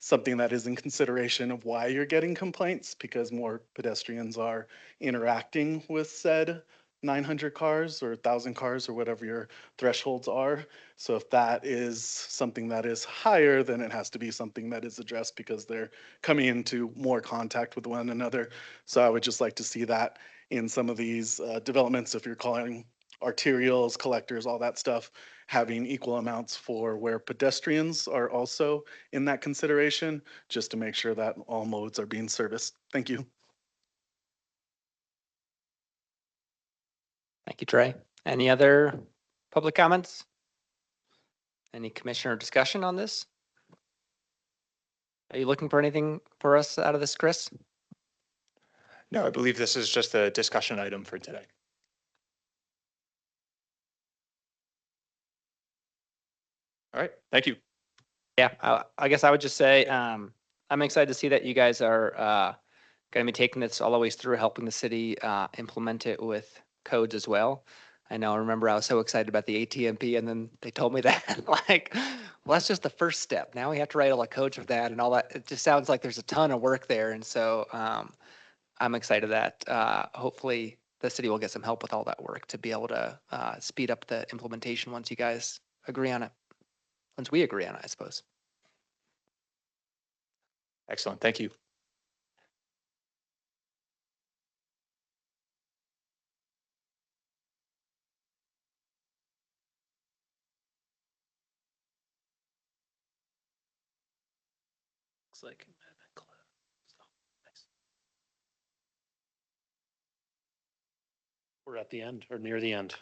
something that is in consideration of why you're getting complaints, because more pedestrians are interacting with said 900 cars or 1,000 cars or whatever your thresholds are. So if that is something that is higher, then it has to be something that is addressed because they're coming into more contact with one another. So I would just like to see that in some of these developments, if you're calling arterials, collectors, all that stuff, having equal amounts for where pedestrians are also in that consideration, just to make sure that all modes are being serviced. Thank you. Thank you, Trey. Any other public comments? Any commissioner discussion on this? Are you looking for anything for us out of this, Chris? No, I believe this is just a discussion item for today. All right, thank you. Yeah, I guess I would just say I'm excited to see that you guys are going to be taking this all the way through, helping the city implement it with codes as well. I know. I remember I was so excited about the ATMP, and then they told me that like, well, that's just the first step. Now we have to write all the codes for that and all that. It just sounds like there's a ton of work there, and so I'm excited that hopefully the city will get some help with all that work to be able to speed up the implementation once you guys agree on it. Once we agree on it, I suppose. Excellent, thank you. Looks like we're at the end or near the end.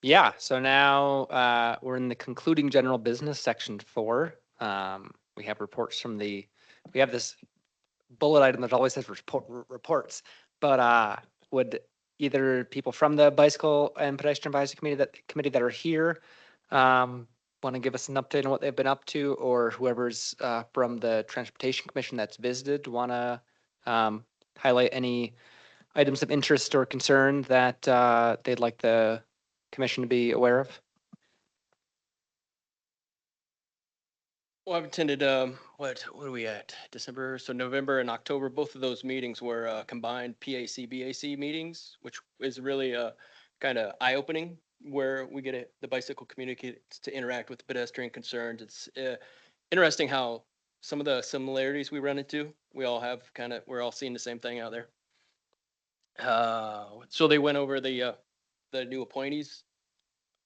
Yeah, so now we're in the concluding general business section 4. We have reports from we have this bullet item that always says reports, but would either people from the bicycle and pedestrian advisory committee that are here want to give us an update on what they've been up to, or whoever's from the transportation commission that's visited want to highlight any items of interest or concern that they'd like the commission to be aware of? Well, I've attended, what are we at? December, so November and October, both of those meetings were combined PAC, BAC meetings, which is really kind of eye-opening, where we get the bicycle community to interact with pedestrian concerns. It's interesting how some of the similarities we run into, we all have we're all seeing the same thing out there. So they went over the new appointees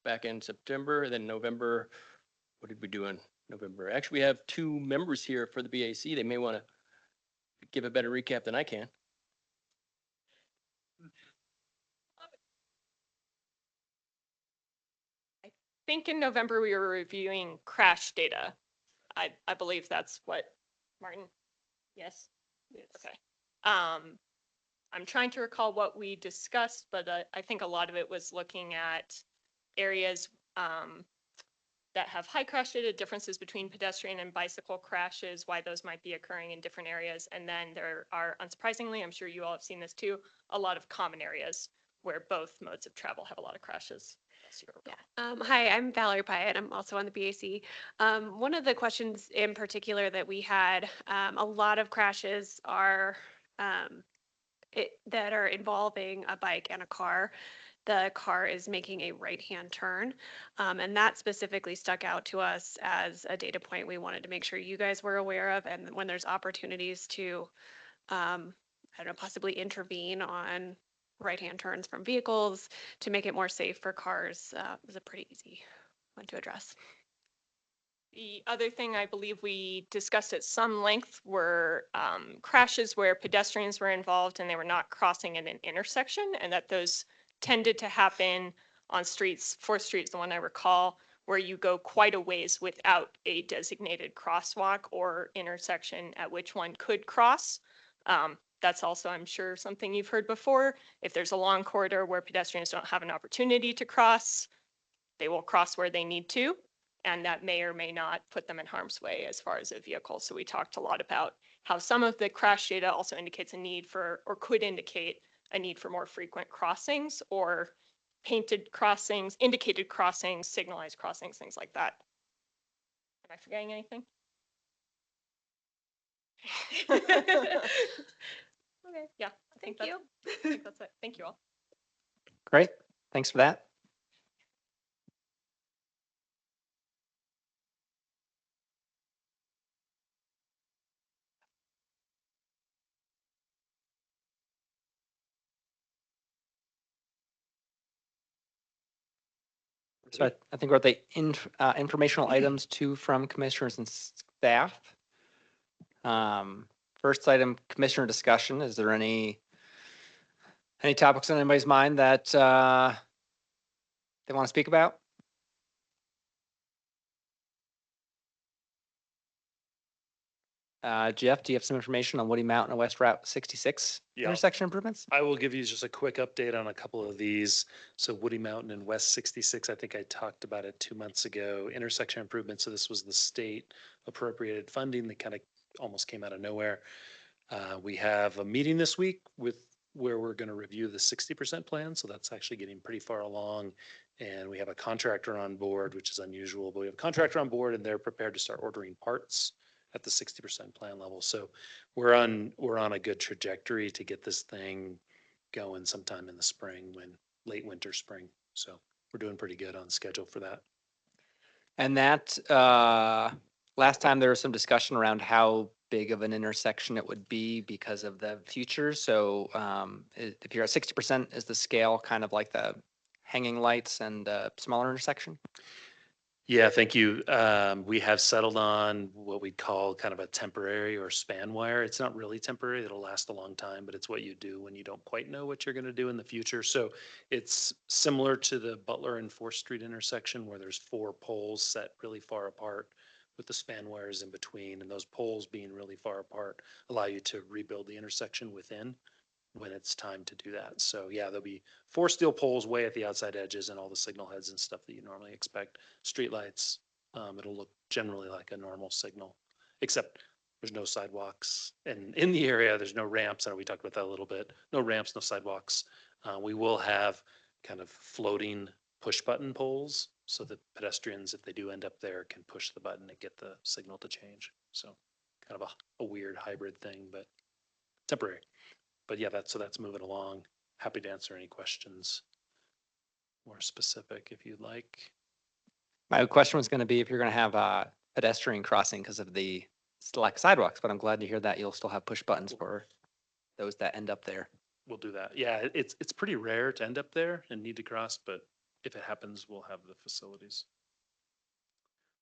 back in September, then November. What did we do in November? Actually, we have 2 members here for the BAC. They may want to give a better recap than I can. I think in November we were reviewing crash data. I believe that's what, Martin? Yes? Okay. I'm trying to recall what we discussed, but I think a lot of it was looking at areas that have high crash data, differences between pedestrian and bicycle crashes, why those might be occurring in different areas. And then there are, unsurprisingly, I'm sure you all have seen this too, a lot of common areas where both modes of travel have a lot of crashes. Yeah. Hi, I'm Valerie Pyatt. I'm also on the BAC. One of the questions in particular that we had, a lot of crashes are that are involving a bike and a car. The car is making a right-hand turn, and that specifically stuck out to us as a data point we wanted to make sure you guys were aware of. And when there's opportunities to, I don't know, possibly intervene on right-hand turns from vehicles to make it more safe for cars, is a pretty easy one to address. The other thing I believe we discussed at some length were crashes where pedestrians were involved and they were not crossing at an intersection, and that those tended to happen on streets. 4th Street is the one I recall, where you go quite a ways without a designated crosswalk or intersection at which one could cross. That's also, I'm sure, something you've heard before. If there's a long corridor where pedestrians don't have an opportunity to cross, they will cross where they need to, and that may or may not put them in harm's way as far as a vehicle. So we talked a lot about how some of the crash data also indicates a need for, or could indicate a need for more frequent crossings or painted crossings, indicated crossings, signalized crossings, things like that. Am I forgetting anything? Okay, yeah, Thank you. I think that's it. Thank you all. Great. Thanks for that. So I think we're at the informational items 2 from commissioners and staff. First item, commissioner discussion. Is there any topics on anybody's mind that they want to speak about? Jeff, do you have some information on Woody Mountain and West Route 66 Yeah. intersection improvements? I will give you just a quick update on a couple of these. So Woody Mountain and West 66, I think I talked about it 2 months ago. Intersection improvements. So this was the state appropriated funding that kind of almost came out of nowhere. We have a meeting this week where we're going to review the 60% plan. So that's actually getting pretty far along. And we have a contractor on board, which is unusual, but we have a contractor on board and they're prepared to start ordering parts at the 60% plan level. So we're on a good trajectory to get this thing going sometime in the spring, late winter, spring. So we're doing pretty good on schedule for that. And that last time there was some discussion around how big of an intersection it would be because of the future. So if you're at 60%, is the scale kind of like the hanging lights and smaller intersection? Yeah, thank you. We have settled on what we'd call kind of a temporary or span wire. It's not really temporary. It'll last a long time, but it's what you do when you don't quite know what you're going to do in the future. So it's similar to the Butler and 4th Street intersection where there's 4 poles set really far apart with the span wires in between. And those poles being really far apart allow you to rebuild the intersection within when it's time to do that. So yeah, there'll be 4 steel poles way at the outside edges and all the signal heads and stuff that you normally expect. Street lights, it'll look generally like a normal signal, except there's no sidewalks. And in the area, there's no ramps. I know we talked about that a little bit. No ramps, no sidewalks. We will have kind of floating push button poles so that pedestrians, if they do end up there, can push the button and get the signal to change. So kind of a weird hybrid thing, but temporary. But yeah, that's moving along. Happy to answer any questions more specific if you'd like. My question was going to be if you're going to have a pedestrian crossing because of the lack of sidewalks, but I'm glad to hear that you'll still have push buttons for those that end up there. We'll do that. Yeah, it's pretty rare to end up there and need to cross, but if it happens, we'll have the facilities.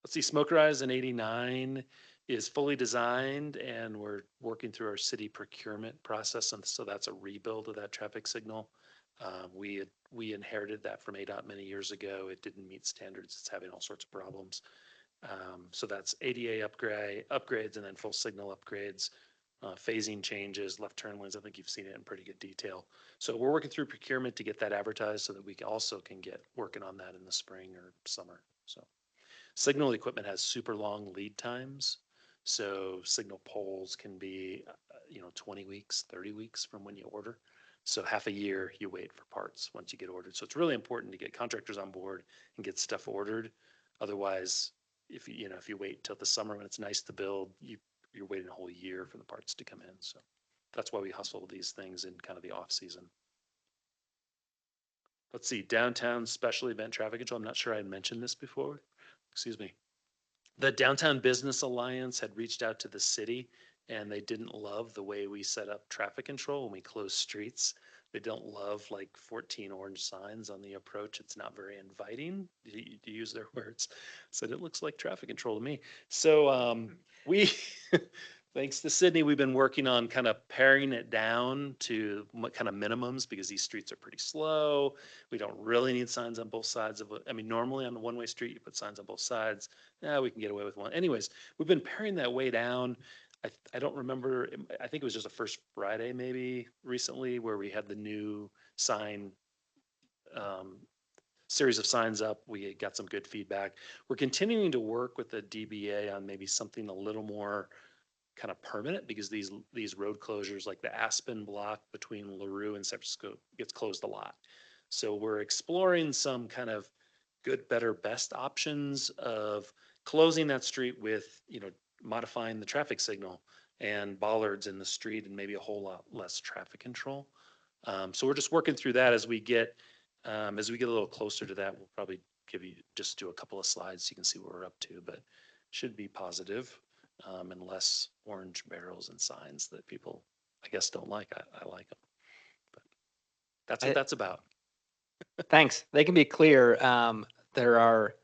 Let's see, Smoke Rise in 89 is fully designed and we're working through our city procurement process. And so that's a rebuild of that traffic signal. We inherited that from ADOT many years ago. It didn't meet standards. It's having all sorts of problems. So that's ADA upgrades and then full signal upgrades. phasing changes, left turn lanes. I think you've seen it in pretty good detail. So we're working through procurement to get that advertised so that we also can get working on that in the spring or summer. So signal equipment has super long lead times. So signal poles can be, 20 weeks, 30 weeks from when you order. So half a year you wait for parts once you get ordered. So it's really important to get contractors on board and get stuff ordered. Otherwise, if you wait till the summer when it's nice to build, you're waiting a whole year for the parts to come in. So that's why we hustle these things in kind of the off season. Let's see, downtown special event traffic control. I'm not sure I had mentioned this before. Excuse me. The Downtown Business Alliance had reached out to the city and they didn't love the way we set up traffic control when we close streets. They don't love like 14 orange signs on the approach. It's not very inviting, to use their words. Said it looks like traffic control to me. So we, thanks to Sydney, we've been working on kind of paring it down to kind of minimums because these streets are pretty slow. We don't really need signs on both sides of it. I mean, normally on a one-way street, you put signs on both sides. Yeah, we can get away with one. Anyways, we've been paring that way down. I don't remember, I think it was just the first Friday maybe recently where we had the new sign series of signs up. We got some good feedback. We're continuing to work with the DBA on maybe something a little more kind of permanent because these road closures like the Aspen block between LaRue and San Francisco gets closed a lot. So we're exploring some kind of good, better, best options of closing that street with, modifying the traffic signal and bollards in the street and maybe a whole lot less traffic control. So we're just working through that as we get a little closer to that. We'll probably just do a couple of slides so you can see what we're up to, but should be positive and less orange barrels and signs that people, I guess, don't like. I like them, but that's what that's about. Thanks. They can be clear. There are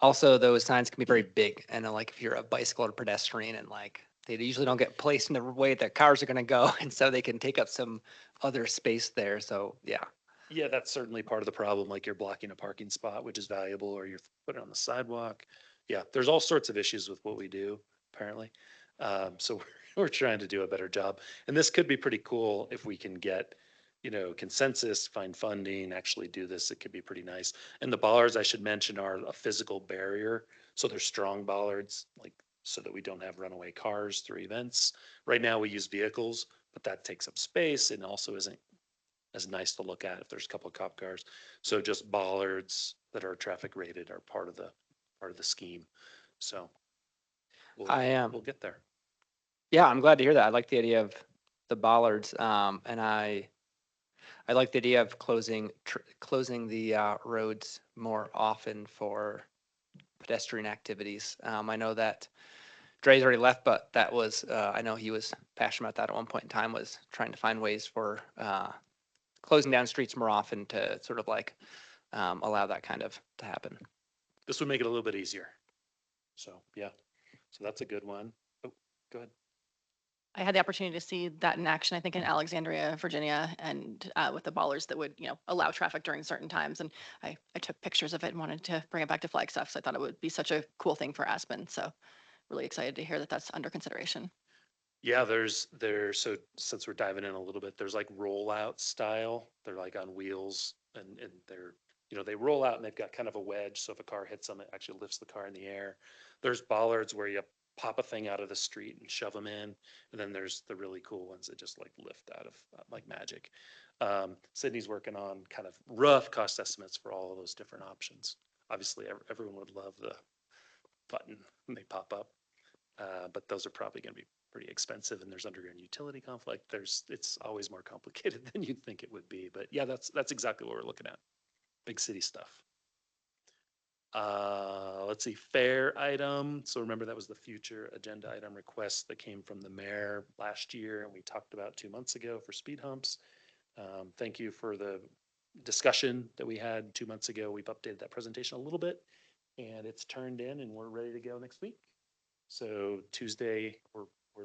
also those signs can be very big, and like if you're a bicycle or pedestrian, and like they usually don't get placed in the way that cars are going to go, and so they can take up some other space there. So yeah. Yeah, that's certainly part of the problem. Like you're blocking a parking spot, which is valuable, or you're putting it on the sidewalk. Yeah, there's all sorts of issues with what we do, apparently. So we're trying to do a better job. And this could be pretty cool if we can get, consensus, find funding, actually do this. It could be pretty nice. And the bollards I should mention are a physical barrier. So they're strong bollards, like so that we don't have runaway cars through events. Right now we use vehicles, but that takes up space and also isn't as nice to look at if there's a couple of cop cars. So just bollards that are traffic rated are part of the scheme. So we'll get there. Yeah, I'm glad to hear that. I like the idea of the bollards, and I like the idea of closing the roads more often for pedestrian activities. I know that Dre's already left, but that was I know he was passionate about that at one point in time. Was trying to find ways for closing down streets more often to sort of like allow that kind of to happen. This would make it a little bit easier. So yeah, so that's a good one. Oh, go ahead. I had the opportunity to see that in action, I think in Alexandria, Virginia, and with the bollards that would, allow traffic during certain times. And I took pictures of it and wanted to bring it back to Flagstaff. So I thought it would be such a cool thing for Aspen. So really excited to hear that that's under consideration. Yeah, so since we're diving in a little bit, there's like rollout style. They're like on wheels and they're, they roll out and they've got kind of a wedge. So if a car hits them, it actually lifts the car in the air. There's bollards where you pop a thing out of the street and shove them in. And then there's the really cool ones that just like lift out of like magic. Sydney's working on kind of rough cost estimates for all of those different options. Obviously, everyone would love the button when they pop up, but those are probably going to be pretty expensive, and there's underground utility conflict. It's always more complicated than you'd think it would be. But yeah, that's exactly what we're looking at. Big city stuff. Let's see, fair item. So remember that was the future agenda item request that came from the mayor last year, and we talked about 2 months ago for speed humps. Thank you for the discussion that we had 2 months ago. We've updated that presentation a little bit, and it's turned in, and we're ready to go next week. So Tuesday, we're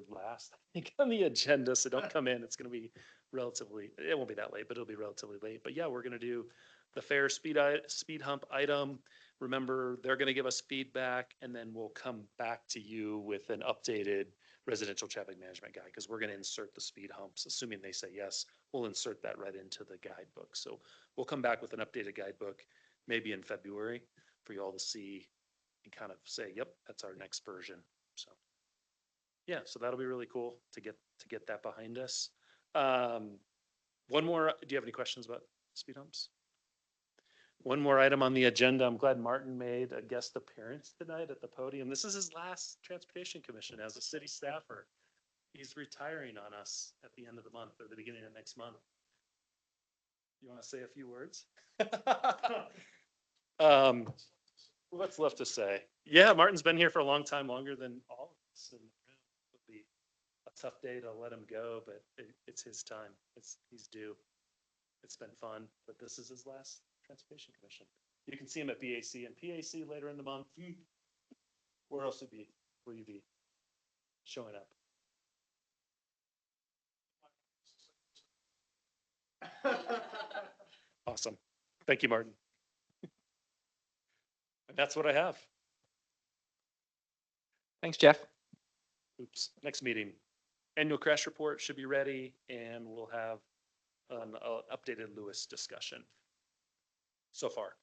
last, I think, on the agenda. So don't come in. It's going to be it won't be that late, but it'll be relatively late. But yeah, we're going to do the fair speed hump item. Remember, they're going to give us feedback, and then we'll come back to you with an updated residential traffic management guide, because we're going to insert the speed humps, assuming they say yes, we'll insert that right into the guidebook. So we'll come back with an updated guidebook, maybe in February, for you all to see and kind of say, yep, that's our next version. So yeah, so that'll be really cool to get that behind us. One more, do you have any questions about speed humps? One more item on the agenda. I'm glad Martin made a guest appearance tonight at the podium. This is his last Transportation Commission as a city staffer. He's retiring on us at the end of the month or the beginning of next month. You want to say a few words? What's left to say? Yeah, Martin's been here for a long time, longer than all of us. And it would be a tough day to let him go, but it's his time. He's due. It's been fun, but this is his last Transportation Commission. You can see him at BAC and PAC later in the month. Where else will you be showing up? Awesome. Thank you, Martin. And that's what I have. Thanks, Jeff. Oops. Next meeting. Annual crash report should be ready, and we'll have an updated Lewis discussion so far.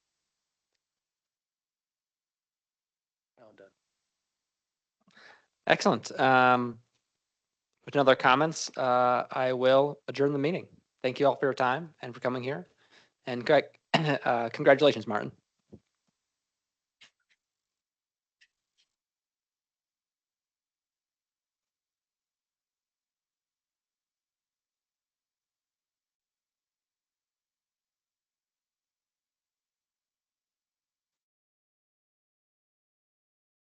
Now I'm done. Excellent. With no other comments, I will adjourn the meeting. Thank you all for your time and for coming here. And congratulations, Martin.